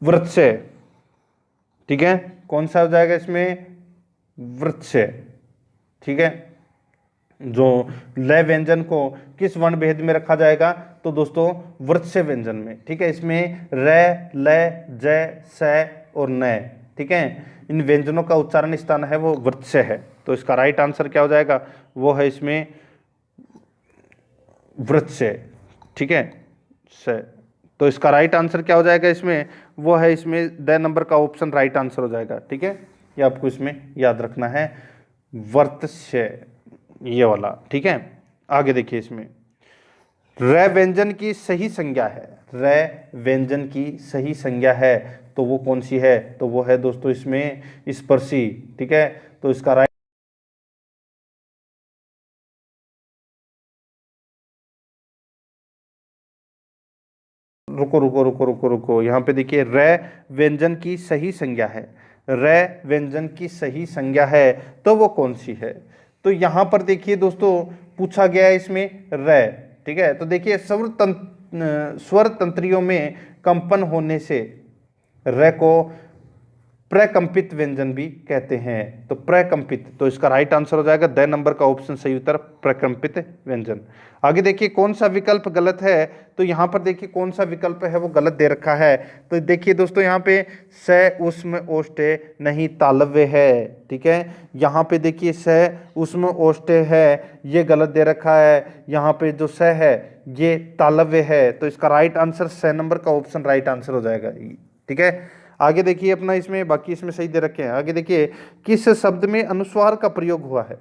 वृक्ष, ठीक है। कौन सा हो जाएगा इसमें? वृक्ष, ठीक है। जो ल व्यंजन को किस वर्ण भेद में रखा जाएगा? तो दोस्तों वृक्ष व्यंजन में, ठीक है। इसमें र, ल, ज, स और न, ठीक है, इन व्यंजनों का उच्चारण स्थान है वो वृक्ष है, तो इसका राइट आंसर क्या हो जाएगा? वो है इसमें वृक्ष, ठीक है, स। तो इसका राइट आंसर क्या हो जाएगा इसमें? वो है इसमें द नंबर का ऑप्शन राइट आंसर हो जाएगा, ठीक है। ये आपको इसमें याद रखना है, वृक्ष ये वाला, ठीक है। आगे देखिए, इसमें र व्यंजन की सही संज्ञा है, र व्यंजन की सही संज्ञा है, तो वो कौन सी है? तो वो है दोस्तों इसमें स्पर्शी, ठीक है। तो इसका राइट, रुको रुको रुको रुको रुको, यहाँ पे देखिए र व्यंजन की सही संज्ञा है, र व्यंजन की सही संज्ञा है, तो वो कौन सी है? तो यहाँ पर देखिए दोस्तों पूछा गया है इसमें र, ठीक है। तो देखिए स्वर तंत्रियों में कंपन होने से र को प्रकंपित व्यंजन भी कहते हैं। तो प्रकंपित, तो इसका राइट आंसर हो जाएगा द नंबर का ऑप्शन सही उत्तर प्रकंपित व्यंजन। आगे देखिए कौन सा विकल्प गलत है, तो यहाँ पर देखिए कौन सा विकल्प है वो गलत दे रखा है। तो देखिए दोस्तों यहाँ पे स उष्म ओष्ठ्य नहीं तालव्य है, ठीक है। यहाँ पे देखिए स उष्म ओष्ठ्य है, ये गलत दे रखा है। यहाँ पे जो स है ये तालव्य है, तो इसका राइट आंसर स नंबर का ऑप्शन राइट आंसर हो जाएगा, ठीक है। आगे देखिए अपना इसमें बाकी इसमें सही दे रखे हैं। आगे देखिए किस शब्द में अनुस्वार का प्रयोग हुआ है,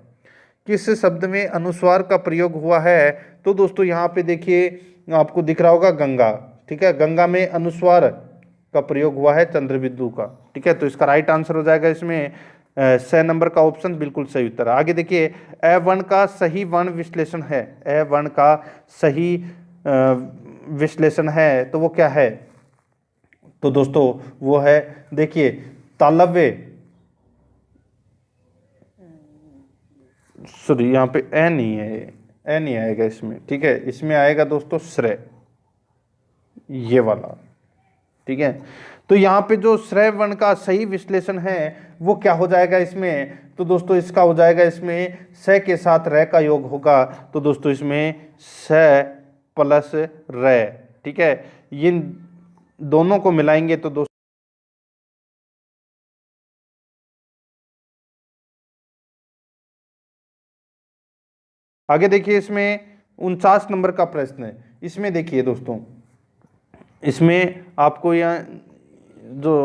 किस शब्द में अनुस्वार का प्रयोग हुआ है। तो दोस्तों यहाँ पे देखिए आपको दिख रहा होगा गंगा, ठीक है। गंगा में अनुस्वार का प्रयोग हुआ है चंद्रबिंदु का, ठीक है। तो इसका राइट आंसर हो जाएगा इसमें स नंबर का ऑप्शन बिल्कुल सही उत्तर। आगे देखिए अ वर्ण का सही वर्ण विश्लेषण है, अ वर्ण का सही विश्लेषण है, तो वो क्या है। तो दोस्तों वो है देखिए तालव्य, सॉरी यहाँ पे ए नहीं है, ए नहीं आएगा इसमें, ठीक है। इसमें आएगा दोस्तों श्रेय, ये वाला, ठीक है। तो यहाँ पे जो श्रेय वर्ण का सही विश्लेषण है वो क्या हो जाएगा इसमें, तो दोस्तों इसका हो जाएगा इसमें स के साथ र का योग होगा। तो दोस्तों इसमें स प्लस र, ठीक है। ये दोनों को मिलाएंगे तो दोस्तों आगे देखिए इसमें 49 नंबर का प्रश्न है। इसमें देखिए दोस्तों, इसमें आपको यहाँ जो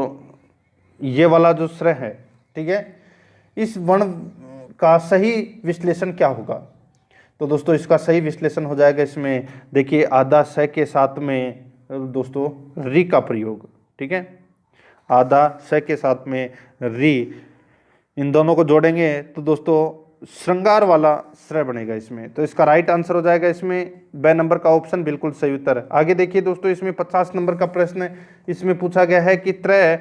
ये वाला जो श्रेय है, ठीक है, इस वर्ण का सही विश्लेषण क्या होगा। तो दोस्तों इसका सही विश्लेषण हो जाएगा इसमें देखिए आधा स के साथ में दोस्तों री का प्रयोग, ठीक है। आधा स के साथ में री, इन दोनों को जोड़ेंगे तो दोस्तों श्रृंगार वाला श्रेय बनेगा इसमें। तो इसका राइट आंसर हो जाएगा इसमें ब नंबर का ऑप्शन बिल्कुल सही उत्तर। आगे देखिए दोस्तों इसमें 50 नंबर का प्रश्न है। इसमें पूछा गया है कि त्रय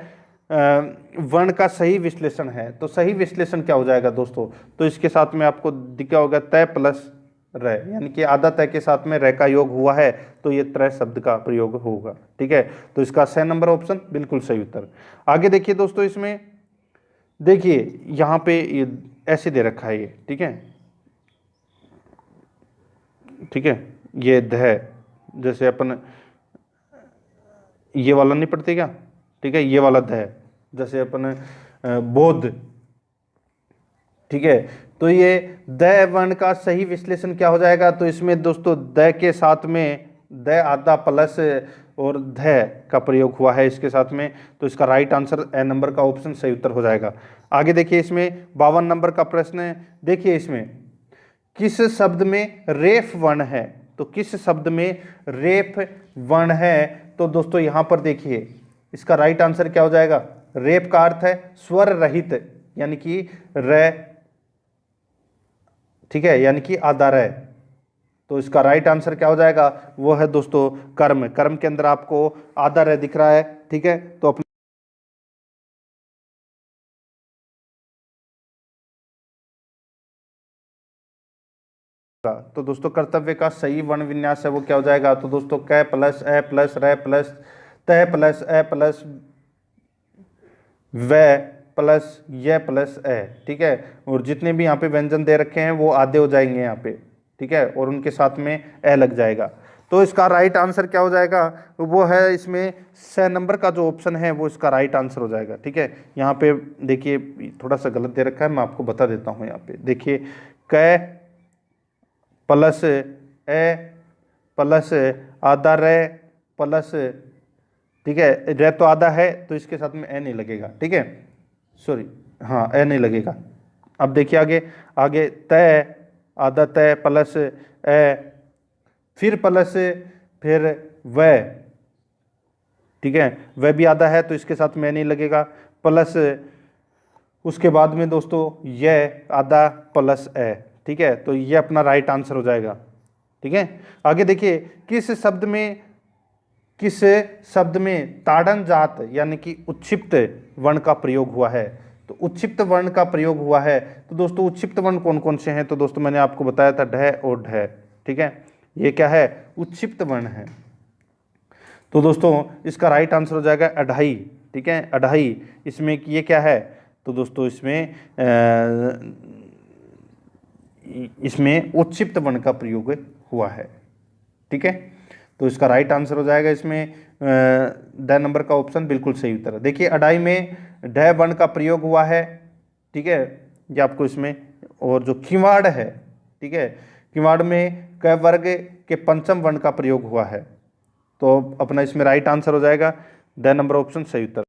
वर्ण का सही विश्लेषण है, तो सही विश्लेषण क्या हो जाएगा दोस्तों। तो इसके साथ में आपको दिखा होगा तय प्लस र, यानी कि आधा तय के साथ में र का योग हुआ है, तो ये त्रय शब्द का प्रयोग होगा, ठीक है। तो इसका स नंबर ऑप्शन बिल्कुल सही उत्तर। आगे देखिए दोस्तों इसमें देखिए यहाँ पे ये ऐसे दे रखा है ये, ठीक है, ठीक है। ये ध, जैसे अपन ये वाला नहीं पढ़ते क्या, ठीक है, ये वाला ध, जैसे अपन बोध, ठीक है। तो ये द वर्ण का सही विश्लेषण क्या हो जाएगा, तो इसमें दोस्तों द के साथ में द आधा प्लस और ध का प्रयोग हुआ है इसके साथ में, तो इसका राइट आंसर ए नंबर का ऑप्शन सही उत्तर हो जाएगा। आगे देखिए इसमें 52 नंबर का प्रश्न है। देखिए इसमें किस शब्द में रेफ वर्ण है, तो किस शब्द में रेफ वर्ण है। तो दोस्तों यहाँ पर देखिए इसका राइट आंसर क्या हो जाएगा, रेफ का अर्थ है स्वर रहित, यानी कि र, ठीक है, यानी कि आधा र। तो इसका राइट आंसर क्या हो जाएगा, वो है दोस्तों कर्म। कर्म के अंदर आपको आधा र दिख रहा है, ठीक है। तो अपने तो दोस्तों कर्तव्य का सही वर्ण विन्यास है वो क्या हो जाएगा, तो दोस्तों क प्लस ए प्लस र प्लस त प्लस ए प्लस व प्लस य प्लस ए, ठीक है। और जितने भी यहाँ पे व्यंजन दे रखे हैं वो आधे हो जाएंगे यहाँ पे, ठीक है, और उनके साथ में ए लग जाएगा। तो इसका राइट आंसर क्या हो जाएगा, वो है इसमें स नंबर का जो ऑप्शन है वो इसका राइट आंसर हो जाएगा, ठीक है। यहाँ पे देखिए थोड़ा सा गलत दे रखा है, मैं आपको बता देता हूँ। यहाँ पे देखिए क प्लस ए प्लस आधा र प्लस, ठीक है, र तो आधा है तो इसके साथ में ए नहीं लगेगा, ठीक है, सॉरी, हाँ ए नहीं लगेगा। अब देखिए आगे, आगे तय आधा तय प्लस ए फिर प्लस फिर व, ठीक है, वह भी आधा है तो इसके साथ में नहीं लगेगा, प्लस उसके बाद में दोस्तों यह आधा प्लस ए, ठीक है। तो ये अपना राइट आंसर हो जाएगा, ठीक है। आगे देखिए किस शब्द में ताड़न जात यानी कि उच्छिप्त वर्ण का प्रयोग हुआ है। तो उत्क्षिप्त वर्ण का प्रयोग हुआ है। तो दोस्तों उत्क्षिप्त वर्ण कौन कौन से हैं, तो दोस्तों मैंने आपको बताया था ढ और ढ, ठीक है, ये क्या है, उत्क्षिप्त वर्ण है। तो दोस्तों इसका राइट आंसर हो जाएगा अढ़ाई, ठीक है, अढ़ाई। इसमें ये क्या है, तो दोस्तों इसमें उत्क्षिप्त वर्ण का प्रयोग हुआ है, ठीक है। तो इसका राइट आंसर हो जाएगा इसमें ड नंबर का ऑप्शन बिल्कुल सही उत्तर। देखिए अढ़ाई में ढ वर्ण का प्रयोग हुआ है, ठीक है, ये आपको इसमें, और जो किवाड़ है, ठीक है, किवाड़ में क वर्ग के पंचम वर्ण का प्रयोग हुआ है। तो अपना इसमें राइट आंसर हो जाएगा ड नंबर ऑप्शन सही उत्तर।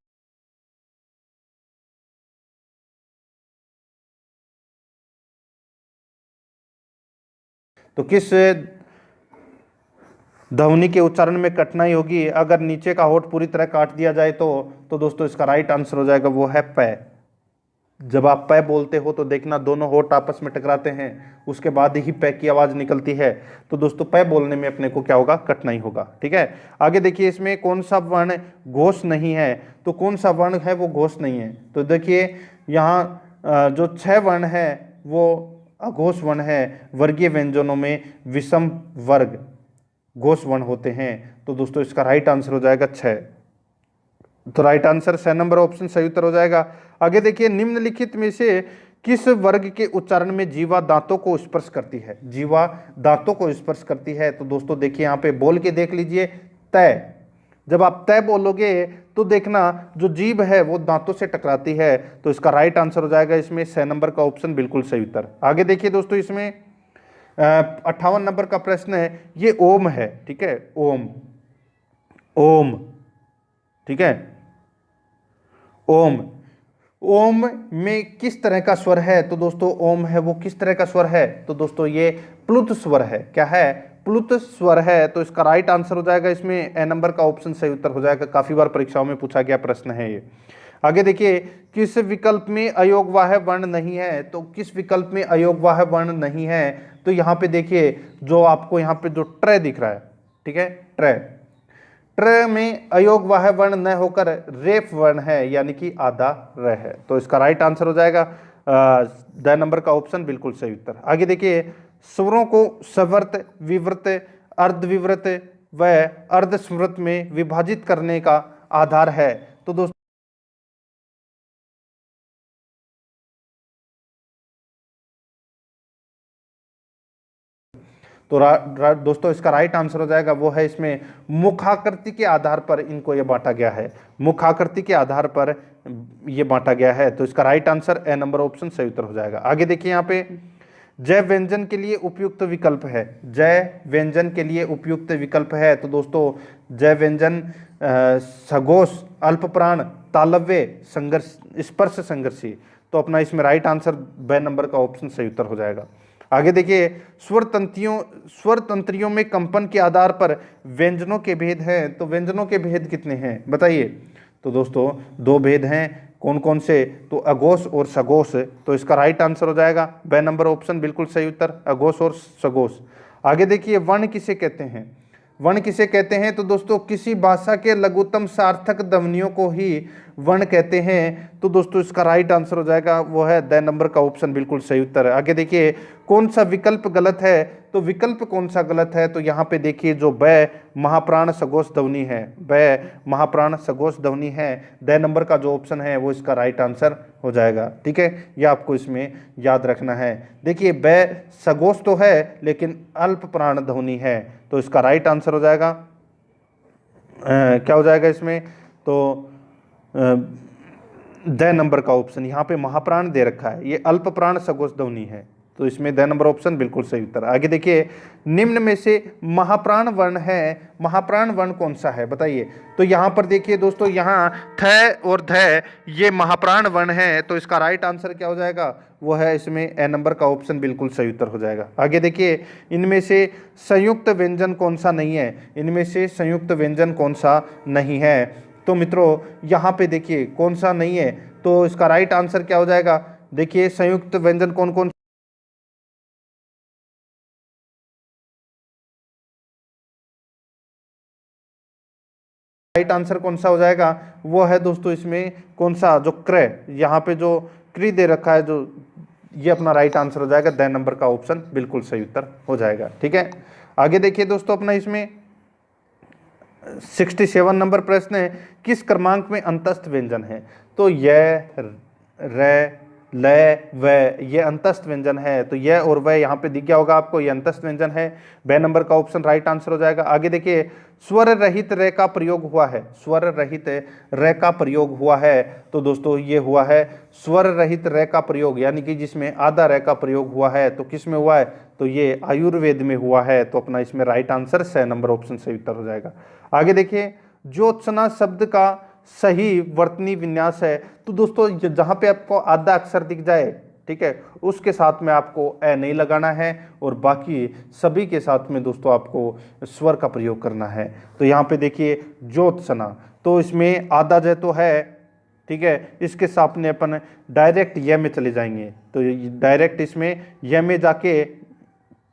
तो किस ध्वनि के उच्चारण में कठिनाई होगी अगर नीचे का होठ पूरी तरह काट दिया जाए तो दोस्तों इसका राइट आंसर हो जाएगा वो है पै। जब आप पै बोलते हो तो देखना दोनों होठ आपस में टकराते हैं, उसके बाद ही पै की आवाज निकलती है। तो दोस्तों पै बोलने में अपने को क्या होगा, कठिनाई होगा, ठीक है। आगे देखिए इसमें कौन सा वर्ण घोष नहीं है, तो कौन सा वर्ण है वो घोष नहीं है, तो देखिए यहाँ जो 6 वर्ण है वो अघोष वर्ण है। वर्गीय व्यंजनों में विषम वर्ग घोष वर्ण होते हैं। तो दोस्तों इसका राइट आंसर हो जाएगा 6। तो राइट आंसर 6 नंबर ऑप्शन सही उत्तर हो जाएगा। आगे देखिए निम्नलिखित में से किस वर्ग के उच्चारण में जीवा दांतों को स्पर्श करती है, जीवा दांतों को स्पर्श करती है। तो दोस्तों देखिए यहाँ पे बोल के देख लीजिए, तय। जब आप तय बोलोगे तो देखना जो जीभ है वो दांतों से टकराती है। तो इसका राइट आंसर हो जाएगा इसमें 6 नंबर का ऑप्शन बिल्कुल सही उत्तर। आगे देखिए दोस्तों इसमें 58 नंबर का प्रश्न है, ये ओम है, ठीक है, ओम, ओम, ठीक है, ओम, ओम में किस तरह का स्वर है, तो दोस्तों ओम है वो किस तरह का स्वर है, तो दोस्तों ये प्लुत स्वर है। क्या है, प्लुत स्वर है। तो इसका राइट आंसर हो जाएगा इसमें ए नंबर का ऑप्शन सही उत्तर हो जाएगा। काफी बार परीक्षाओं में पूछा गया प्रश्न है ये। आगे देखिए किस विकल्प में अयोगवाह वर्ण नहीं है, तो किस विकल्प में अयोगवाह वर्ण नहीं है, तो यहाँ पे देखिए जो आपको यहाँ पे जो ट्र दिख रहा है, ठीक है, ट्र, ट्र में अयोगवाह वर्ण न होकर रेफ वर्ण है, यानी कि आधा र है। तो इसका राइट आंसर हो जाएगा द नंबर का ऑप्शन बिल्कुल सही उत्तर। आगे देखिए स्वरों को सवर्त, विवृत, अर्धविवृत व अर्धस्मृत में विभाजित करने का आधार है। तो दोस्तों दोस्तों इसका राइट आंसर हो जाएगा वो है इसमें मुखाकृति के आधार पर इनको ये बांटा गया है, मुखाकृति के आधार पर ये बांटा गया है। तो इसका right answer A number option सही उत्तर हो जाएगा। आगे देखिए यहाँ पे जय व्यंजन के लिए उपयुक्त विकल्प है, जय व्यंजन के लिए उपयुक्त विकल्प है। तो दोस्तों जय व्यंजन सघोष, अल्पप्राण, तालव्य, संघर्ष, स्पर्श संघर्षी। तो अपना इसमें राइट आंसर ब नंबर का ऑप्शन सही उत्तर हो जाएगा। आगे देखिए स्वर तंत्रियों में कंपन के आधार पर व्यंजनों के भेद हैं। तो व्यंजनों के भेद कितने हैं बताइए, तो दोस्तों 2 भेद हैं। कौन कौन से, तो अघोष और सघोष। तो इसका राइट आंसर हो जाएगा ब नंबर ऑप्शन बिल्कुल सही उत्तर, अघोष और सघोष। आगे देखिए वर्ण किसे कहते हैं, वर्ण किसे कहते हैं, तो दोस्तों किसी भाषा के लघुत्तम सार्थक ध्वनियों को ही वर्ण कहते हैं। तो दोस्तों इसका राइट आंसर हो जाएगा वो है द नंबर का ऑप्शन बिल्कुल सही उत्तर है। आगे देखिए कौन सा विकल्प गलत है, तो विकल्प कौन सा गलत है, तो यहाँ पे देखिए जो ब महाप्राण सघोष ध्वनि है, ब महाप्राण सघोष ध्वनि है, द नंबर का जो ऑप्शन है वो इसका राइट आंसर हो जाएगा, ठीक है। ये आपको इसमें याद रखना है। देखिए ब सघोष तो है लेकिन अल्प प्राण ध्वनि है। तो इसका राइट आंसर हो जाएगा क्या हो जाएगा इसमें, तो द नंबर का ऑप्शन, यहाँ पे महाप्राण दे रखा है, ये अल्प प्राण सघोष ध्वनि है। तो इसमें द नंबर ऑप्शन बिल्कुल सही उत्तर। आगे देखिए निम्न में से महाप्राण वर्ण है, महाप्राण वर्ण कौन सा है बताइए। तो यहाँ पर देखिए दोस्तों यहाँ थ और ध ये महाप्राण वर्ण है। तो इसका राइट आंसर क्या हो जाएगा, वो है इसमें ए नंबर का ऑप्शन बिल्कुल सही उत्तर हो जाएगा। आगे देखिए इनमें से संयुक्त व्यंजन कौन सा नहीं है, इनमें से संयुक्त व्यंजन कौन सा नहीं है। तो मित्रों यहाँ पे देखिए कौन सा नहीं है, तो इसका राइट आंसर क्या हो जाएगा, देखिए संयुक्त व्यंजन कौन कौन राइट आंसर कौन सा हो जाएगा, वो है दोस्तों इसमें कौन सा, जो क्रय, यहाँ पे जो क्री दे रखा है, जो ये अपना राइट आंसर हो जाएगा। द नंबर का ऑप्शन बिल्कुल सही उत्तर हो जाएगा। ठीक है, आगे देखिए दोस्तों, अपना इसमें 67 नंबर प्रश्न है, किस क्रमांक में अंतस्थ व्यंजन है। तो य, र, ल, व, ये अंतस्थ व्यंजन है। तो यह और वह यहाँ पे दिख गया होगा आपको, ये अंतस्थ व्यंजन है। ब नंबर का ऑप्शन राइट आंसर हो जाएगा। आगे देखिए, स्वर रहित र का प्रयोग हुआ है, स्वर रहित र का प्रयोग हुआ है। तो दोस्तों ये हुआ है स्वर रहित र का प्रयोग, यानी कि जिसमें आधा र का प्रयोग हुआ है। तो किस में हुआ है, तो ये आयुर्वेद में हुआ है। तो अपना इसमें राइट आंसर 6 नंबर ऑप्शन सही उत्तर हो जाएगा। आगे देखिए, ज्योत्सना शब्द का सही वर्तनी विन्यास है। तो दोस्तों जहां पे आपको आधा अक्षर दिख जाए, ठीक है, उसके साथ में आपको ए नहीं लगाना है और बाकी सभी के साथ में दोस्तों आपको स्वर का प्रयोग करना है। तो यहाँ पे देखिए ज्योत्सना, तो इसमें आधा जय तो है, ठीक है, इसके साथ में अपन डायरेक्ट य में चले जाएंगे। तो डायरेक्ट इसमें य में जाके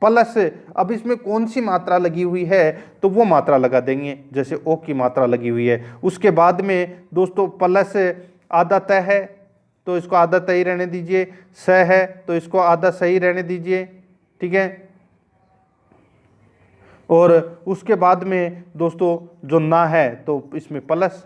प्लस, अब इसमें कौन सी मात्रा लगी हुई है, तो वो मात्रा लगा देंगे, जैसे ओ की मात्रा लगी हुई है। उसके बाद में दोस्तों प्लस आधा तय है, तो इसको आधा तय रहने दीजिए। स है तो इसको आधा सही रहने दीजिए, ठीक है। और उसके बाद में दोस्तों जो ना है, तो इसमें प्लस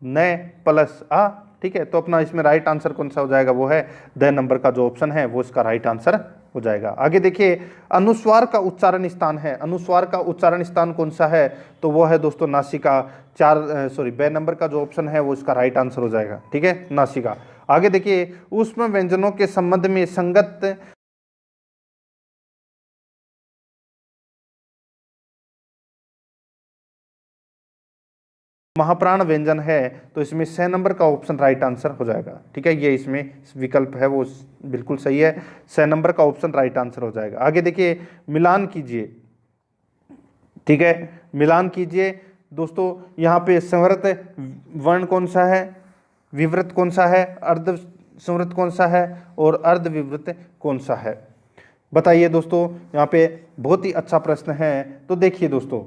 न प्लस आ, ठीक है। तो अपना इसमें राइट आंसर कौन सा हो जाएगा, वो है द नंबर का जो ऑप्शन है वो इसका राइट आंसर हो जाएगा। आगे देखिए, अनुस्वार का उच्चारण स्थान है, अनुस्वार का उच्चारण स्थान कौन सा है, तो वो है दोस्तों नासिका। ब नंबर का जो ऑप्शन है वो इसका राइट आंसर हो जाएगा, ठीक है, नासिका। आगे देखिए, ऊष्म व्यंजनों के संबंध में संगत महाप्राण व्यंजन है। तो इसमें 6 नंबर का ऑप्शन राइट आंसर हो जाएगा, ठीक है। ये इसमें विकल्प है वो बिल्कुल सही है, 6 नंबर का ऑप्शन राइट आंसर हो जाएगा। आगे देखिए, मिलान कीजिए, ठीक है, मिलान कीजिए दोस्तों। यहाँ पे संवृत वर्ण कौन सा है, विवृत कौन सा है, अर्ध संवृत कौन सा है और अर्ध विवृत कौन सा है, बताइए दोस्तों। यहाँ पे बहुत ही अच्छा प्रश्न है। तो देखिए दोस्तों,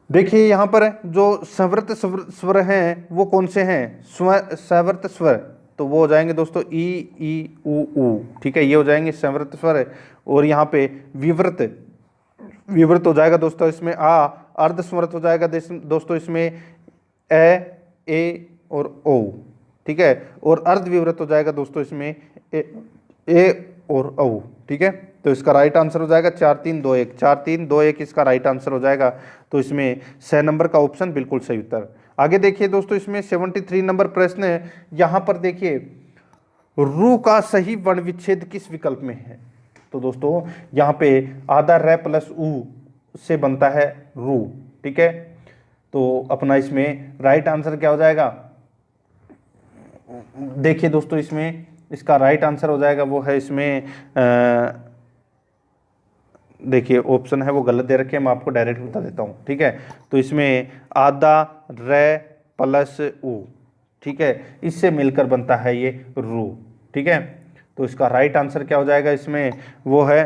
देखिए यहाँ पर जो संवृत स्वर हैं वो कौन से हैं, संवृत स्वर, तो वो हो जाएंगे दोस्तों ई उ, ठीक है, ये हो जाएंगे संवृत स्वर। और यहाँ पे विवृत, विवृत हो जाएगा दोस्तों इसमें आ। अर्ध संवृत हो जाएगा दोस्तों इसमें ए और ओ, ठीक है। और अर्ध विवृत हो जाएगा दोस्तों इसमें ए और औ, ठीक है। तो इसका राइट आंसर हो जाएगा 4 3 2 1, 4 3 2 1 इसका राइट आंसर हो जाएगा। तो इसमें 6 नंबर का ऑप्शन बिल्कुल सही उत्तर। आगे देखिए दोस्तों, इसमें 73 नंबर प्रश्न है। यहाँ पर देखिए, रू का सही वर्ण विच्छेद किस विकल्प में है। तो दोस्तों यहाँ पे आधा र प्लस उ से बनता है रू, ठीक है। तो अपना इसमें राइट आंसर क्या हो जाएगा, देखिए दोस्तों, इसमें इसका राइट आंसर हो जाएगा वो है इसमें देखिए ऑप्शन है वो गलत दे रखे हैं, मैं आपको डायरेक्ट बता देता हूँ, ठीक है। तो इसमें आधा र प्लस उ, ठीक है, इससे मिलकर बनता है ये रू, ठीक है। तो इसका राइट आंसर क्या हो जाएगा इसमें, वो है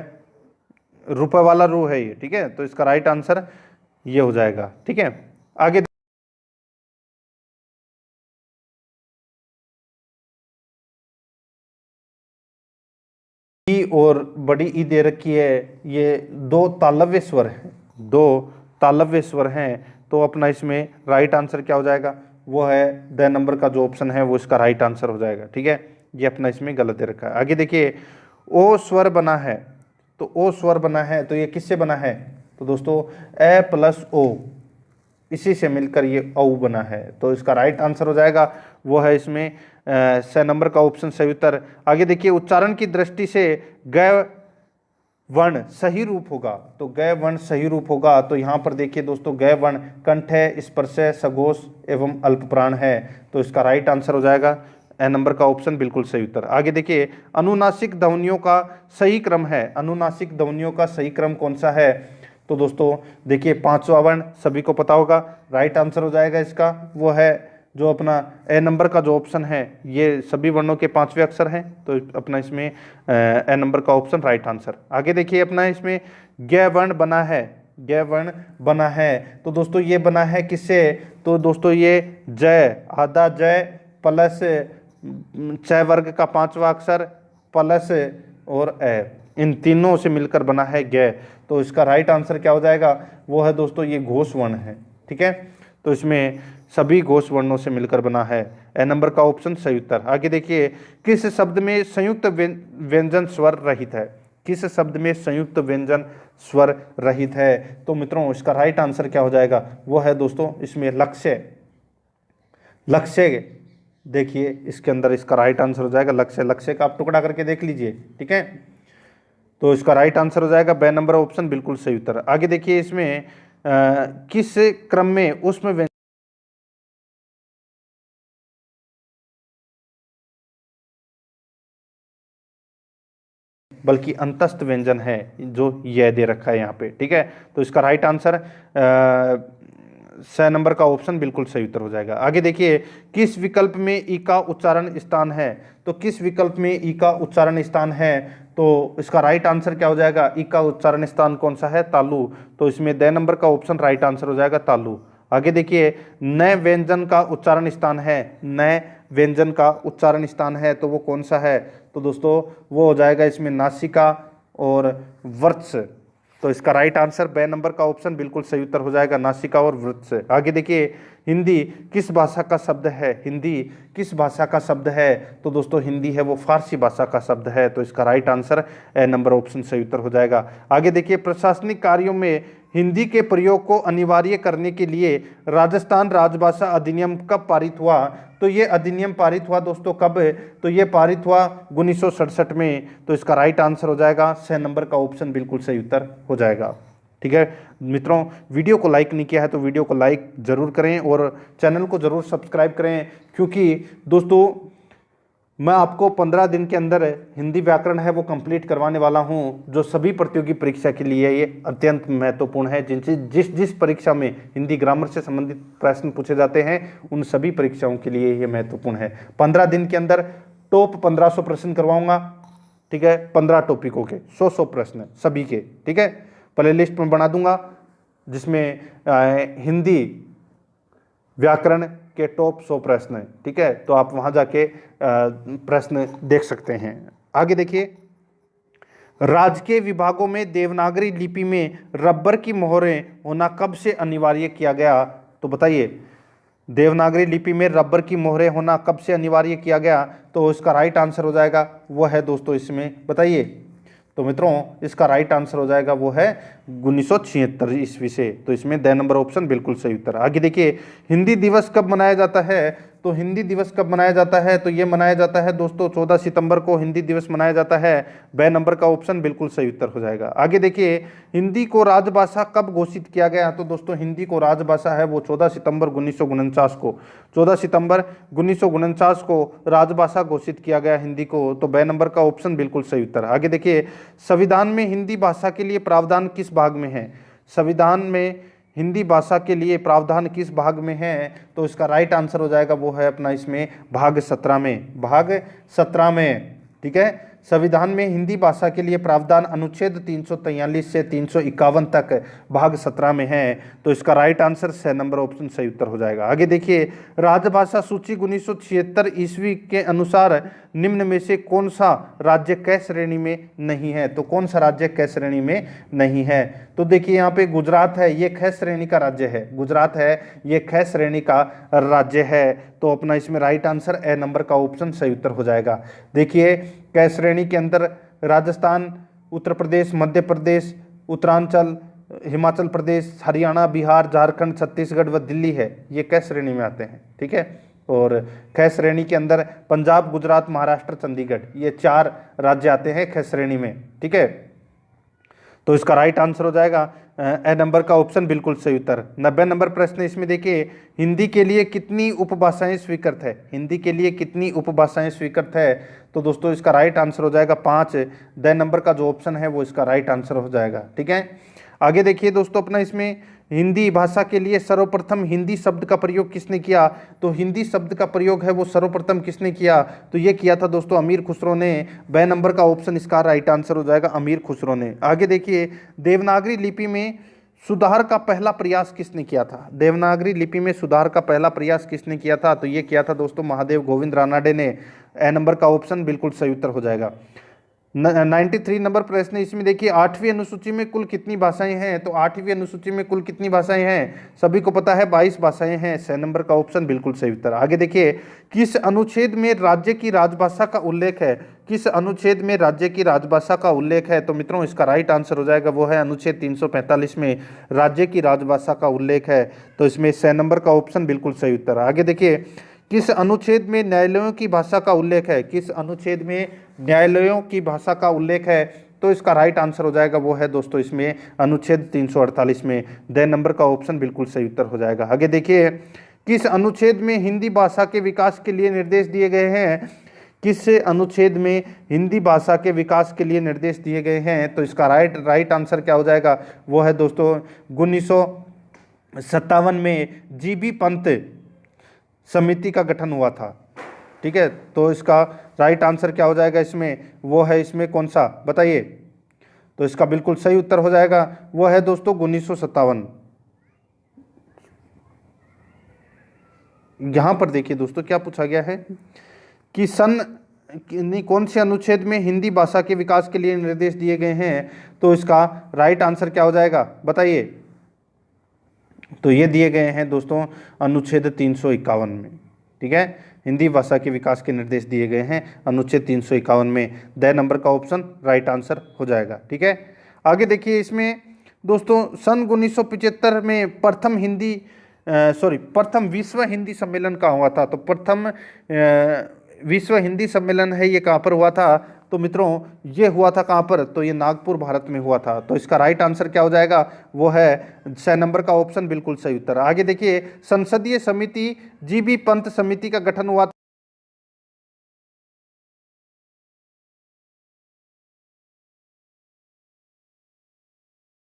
रुपए वाला रू है ये, ठीक है। तो इसका राइट आंसर ये हो जाएगा, ठीक है। आगे ई और बड़ी ई दे रखी है, ये दो तालव्य स्वर हैं, दो तालव्य स्वर हैं। तो अपना इसमें राइट आंसर क्या हो जाएगा, वो है द नंबर का जो ऑप्शन है वो इसका राइट आंसर हो जाएगा, ठीक है। ये अपना इसमें गलत दे रखा है। आगे देखिए, ओ स्वर बना है, तो ओ स्वर बना है तो ये किससे बना है, तो दोस्तों ए प्लस ओ, इसी से मिलकर ये औ बना है। तो इसका राइट आंसर हो जाएगा वो है इसमें 6 नंबर का ऑप्शन सही उत्तर। आगे देखिए, उच्चारण की दृष्टि से ग वर्ण सही रूप होगा, तो ग वर्ण सही रूप होगा। तो यहाँ पर देखिए दोस्तों, ग वर्ण कंठ है, स्पर्श है, सघोष एवं अल्प प्राण है। तो इसका राइट आंसर हो जाएगा ए नंबर का ऑप्शन बिल्कुल सही उत्तर। आगे देखिए, अनुनासिक ध्वनियों का सही क्रम है, अनुनासिक ध्वनियों का सही क्रम कौन सा है। तो दोस्तों देखिए, 5वां वर्ण सभी को पता होगा, राइट आंसर हो जाएगा इसका वो है जो अपना ए नंबर का जो ऑप्शन है, ये सभी वर्णों के 5वें अक्षर हैं। तो अपना इसमें ए नंबर का ऑप्शन राइट आंसर। आगे देखिए, अपना इसमें ग वर्ण बना है, ग वर्ण बना है। तो दोस्तों ये बना है किससे, तो दोस्तों ये जय, आधा जय प्लस च वर्ग का पांचवा अक्षर प्लस और ए, इन तीनों से मिलकर बना है ग। तो इसका राइट आंसर क्या हो जाएगा, वो है दोस्तों ये घोष वर्ण है। ठीक है, तो इसमें सभी घोष वर्णों से मिलकर बना है। ए नंबर का ऑप्शन सही उत्तर। आगे देखिए, किस शब्द में संयुक्त व्यंजन स्वर रहित है, किस शब्द में संयुक्त व्यंजन स्वर रहित है। तो मित्रों इसका राइट आंसर क्या हो जाएगा, वो है दोस्तों इसमें लक्ष्य। लक्ष्य देखिए इसके अंदर इसका राइट आंसर हो जाएगा लक्ष्य। लक्ष्य का आप टुकड़ा करके देख लीजिए। ठीक है, तो इसका राइट आंसर हो जाएगा बे नंबर ऑप्शन बिल्कुल सही उत्तर। आगे देखिए, इसमें किस क्रम में उसमें बल्कि अंतस्थ व्यंजन है जो यह दे रखा है यहाँ पे। ठीक है, तो इसका राइट आंसर स नंबर का ऑप्शन बिल्कुल सही उत्तर हो जाएगा। आगे देखिए, किस विकल्प में ई का उच्चारण स्थान है, तो किस विकल्प में ई का उच्चारण स्थान है, तो इसका राइट आंसर क्या हो जाएगा, ई का उच्चारण स्थान कौन सा है, तालु। तो इसमें द नंबर का ऑप्शन राइट आंसर हो जाएगा तालु। आगे देखिए, नए व्यंजन का उच्चारण स्थान है, नए व्यंजन का उच्चारण स्थान है तो वो कौन सा है, तो दोस्तों वो हो जाएगा इसमें नासिका और वृत्स। तो इसका राइट आंसर बे नंबर का ऑप्शन बिल्कुल सही उत्तर हो जाएगा, नासिका और वृत्स। आगे देखिए, हिंदी किस भाषा का शब्द है, हिंदी किस भाषा का शब्द है, तो दोस्तों हिंदी है वो फारसी भाषा का शब्द है। तो इसका right answer A number option सही उत्तर हो जाएगा। आगे देखिए, प्रशासनिक कार्यों में हिंदी के प्रयोग को अनिवार्य करने के लिए राजस्थान राजभाषा अधिनियम कब पारित हुआ, तो ये अधिनियम पारित हुआ दोस्तों कब, तो ये पारित हुआ 1967 में। तो इसका राइट आंसर हो जाएगा स नंबर का ऑप्शन बिल्कुल सही उत्तर हो जाएगा। ठीक है मित्रों, वीडियो को लाइक नहीं किया है तो वीडियो को लाइक जरूर करें और चैनल को जरूर सब्सक्राइब करें, क्योंकि दोस्तों मैं आपको 15 दिन के अंदर हिंदी व्याकरण है वो कंप्लीट करवाने वाला हूं, जो सभी प्रतियोगी परीक्षा के लिए ये अत्यंत महत्वपूर्ण है। जिस परीक्षा में हिंदी ग्रामर से संबंधित प्रश्न पूछे जाते हैं उन सभी परीक्षाओं के लिए ये महत्वपूर्ण है। 15 दिन के अंदर टॉप 1500 प्रश्न करवाऊंगा। ठीक है, 15 टॉपिकों के 100 प्रश्न सभी के। ठीक है, प्ले लिस्ट में बना दूंगा जिसमें हिंदी व्याकरण के टॉप 100 प्रश्न है। ठीक है, तो आप वहां जाके प्रश्न देख सकते हैं। आगे देखिए, राजकीय विभागों में देवनागरी लिपि में रबर की मोहरें होना कब से अनिवार्य किया गया, तो बताइए देवनागरी लिपि में रबर की मोहरें होना कब से अनिवार्य किया गया, तो इसका राइट आंसर हो जाएगा वो है दोस्तों इसमें बताइए, तो मित्रों इसका राइट आंसर हो जाएगा वो है 1976 ईस्वी से। तो इसमें द नंबर ऑप्शन बिल्कुल सही उत्तर। आगे देखिए, हिंदी दिवस कब मनाया जाता है, तो हिंदी दिवस कब मनाया जाता है, तो ये मनाया जाता है दोस्तों 14 सितंबर को हिंदी दिवस मनाया जाता है। ब नंबर का ऑप्शन बिल्कुल सही उत्तर हो जाएगा। आगे देखिए, हिंदी को राजभाषा कब घोषित किया गया, तो दोस्तों हिंदी को राजभाषा है वो 14 सितंबर 1949 को, 14 सितंबर 1949 को राजभाषा घोषित किया गया हिंदी को। तो ब नंबर का ऑप्शन बिल्कुल सही उत्तर। आगे देखिए, संविधान में हिंदी भाषा के लिए प्रावधान किस भाग में है, संविधान में हिंदी भाषा के लिए प्रावधान किस भाग में है, तो इसका राइट आंसर हो जाएगा वो है अपना इसमें भाग 17 में, भाग 17 में। ठीक है, संविधान में हिंदी भाषा के लिए प्रावधान अनुच्छेद 343 से 351 तक भाग 17 में है। तो इसका राइट आंसर स नंबर ऑप्शन सही उत्तर हो जाएगा। आगे देखिए, राजभाषा सूची 1976 ईस्वी के अनुसार निम्न में से कौन सा राज्य क श्रेणी में नहीं है, तो कौन सा राज्य क श्रेणी में नहीं है, तो देखिए यहाँ पे गुजरात है, ये ख श्रेणी का राज्य है, गुजरात है ये ख श्रेणी का राज्य है। तो अपना इसमें राइट आंसर ए नंबर का ऑप्शन सही उत्तर हो जाएगा। देखिए, क श्रेणी के अंदर राजस्थान, उत्तर प्रदेश, मध्य प्रदेश, उत्तरांचल, हिमाचल प्रदेश, हरियाणा, बिहार, झारखंड, छत्तीसगढ़ व दिल्ली है, ये क श्रेणी में आते हैं। ठीक है, और ख श्रेणी के अंदर पंजाब, गुजरात, महाराष्ट्र, चंडीगढ़, ये 4 राज्य आते हैं ख श्रेणी में। ठीक है, तो इसका राइट आंसर हो जाएगा ए नंबर का ऑप्शन बिल्कुल सही उत्तर। 90 नंबर प्रश्न इसमें देखिए, हिंदी के लिए कितनी उपभाषाएं स्वीकृत है, हिंदी के लिए कितनी उपभाषाएं स्वीकृत है, तो दोस्तों इसका राइट आंसर हो जाएगा 5। द नंबर का जो ऑप्शन है वो इसका राइट आंसर हो जाएगा। ठीक है, आगे देखिए दोस्तों, अपना इसमें हिंदी भाषा के लिए सर्वप्रथम हिंदी शब्द का प्रयोग किसने किया, तो हिंदी शब्द का प्रयोग है वो सर्वप्रथम किसने किया, तो ये किया था दोस्तों अमीर खुसरो ने। ब नंबर का ऑप्शन इसका राइट आंसर हो जाएगा अमीर खुसरो ने। आगे देखिए, देवनागरी लिपि में सुधार का पहला प्रयास किसने किया था? देवनागरी लिपि में सुधार का पहला प्रयास किसने किया था? तो ये किया था दोस्तों महादेव गोविंद रानाडे ने। ए नंबर का ऑप्शन बिल्कुल सही उत्तर हो जाएगा। 93 नंबर प्रश्न इसमें देखिए, 8वीं अनुसूची में कुल कितनी भाषाएं हैं? तो 8वीं अनुसूची में कुल कितनी भाषाएं हैं? सभी को पता है 22 भाषाएं हैं। 6 नंबर का ऑप्शन बिल्कुल सही उत्तर। आगे देखिए, किस अनुच्छेद में राज्य की राजभाषा का उल्लेख है? किस अनुच्छेद में राज्य की राजभाषा का उल्लेख है? तो मित्रों इसका राइट आंसर हो जाएगा वो है अनुच्छेद 345 में राज्य की राजभाषा का उल्लेख है। तो इसमें 6 नंबर का ऑप्शन बिल्कुल सही उत्तर। आगे देखिए, किस अनुच्छेद में न्यायालयों की भाषा का उल्लेख है? किस अनुच्छेद में न्यायालयों की भाषा का उल्लेख है? तो इसका राइट आंसर हो जाएगा वो है दोस्तों इसमें अनुच्छेद 348 में। 2 नंबर का ऑप्शन बिल्कुल सही उत्तर हो जाएगा। आगे देखिए, किस अनुच्छेद में हिंदी भाषा के विकास के लिए निर्देश दिए गए हैं? किस अनुच्छेद में हिंदी भाषा के विकास के लिए निर्देश दिए गए हैं? तो इसका राइट आंसर क्या हो जाएगा वो है दोस्तों 1957 में जीबी पंत समिति का गठन हुआ था। ठीक है, तो इसका राइट आंसर क्या हो जाएगा इसमें वो है इसमें कौन सा बताइए? तो इसका बिल्कुल सही उत्तर हो जाएगा वो है दोस्तों 1957। यहां पर देखिए दोस्तों क्या पूछा गया है कि कौन से अनुच्छेद में हिंदी भाषा के विकास के लिए निर्देश दिए गए हैं? तो इसका राइट आंसर क्या हो जाएगा बताइए? तो ये दिए गए हैं दोस्तों अनुच्छेद 351 में। ठीक है, हिंदी भाषा के विकास के निर्देश दिए गए हैं अनुच्छेद 351 में। 2 नंबर का ऑप्शन राइट आंसर हो जाएगा। ठीक है, आगे देखिए, इसमें दोस्तों सन 1975 में प्रथम विश्व हिंदी सम्मेलन कहाँ हुआ था? तो प्रथम विश्व हिंदी सम्मेलन है ये कहाँ पर हुआ था? तो मित्रों ये हुआ था कहाँ पर? तो ये नागपुर भारत में हुआ था। तो इसका राइट आंसर क्या हो जाएगा वो है 6 नंबर का ऑप्शन बिल्कुल सही उत्तर। आगे देखिए, संसदीय समिति जीबी पंत समिति का गठन हुआ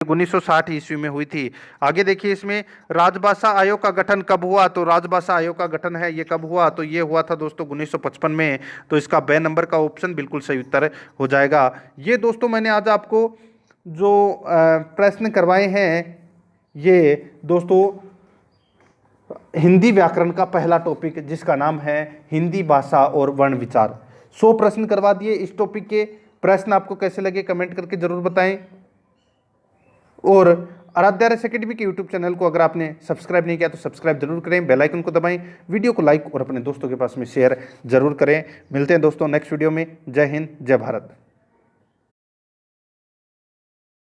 1960 ईस्वी में हुई थी। आगे देखिए, इसमें राजभाषा आयोग का गठन कब हुआ? तो राजभाषा आयोग का गठन है ये कब हुआ? तो ये हुआ था दोस्तों 1955 में। तो इसका 2 नंबर का ऑप्शन बिल्कुल सही उत्तर हो जाएगा। ये दोस्तों मैंने आज आपको जो प्रश्न करवाए हैं ये दोस्तों हिंदी व्याकरण का पहला टॉपिक जिसका नाम है हिंदी भाषा और वर्ण विचार। 100 प्रश्न करवा दिए इस टॉपिक के। प्रश्न आपको कैसे लगे कमेंट करके जरूर बताएं। और आराध्या आर्यस अकेडमी के यूट्यूब चैनल को अगर आपने सब्सक्राइब नहीं किया तो सब्सक्राइब जरूर करें, बेल आइकन को दबाएं, वीडियो को लाइक और अपने दोस्तों के पास में शेयर जरूर करें। मिलते हैं दोस्तों नेक्स्ट वीडियो में। जय हिंद, जय भारत।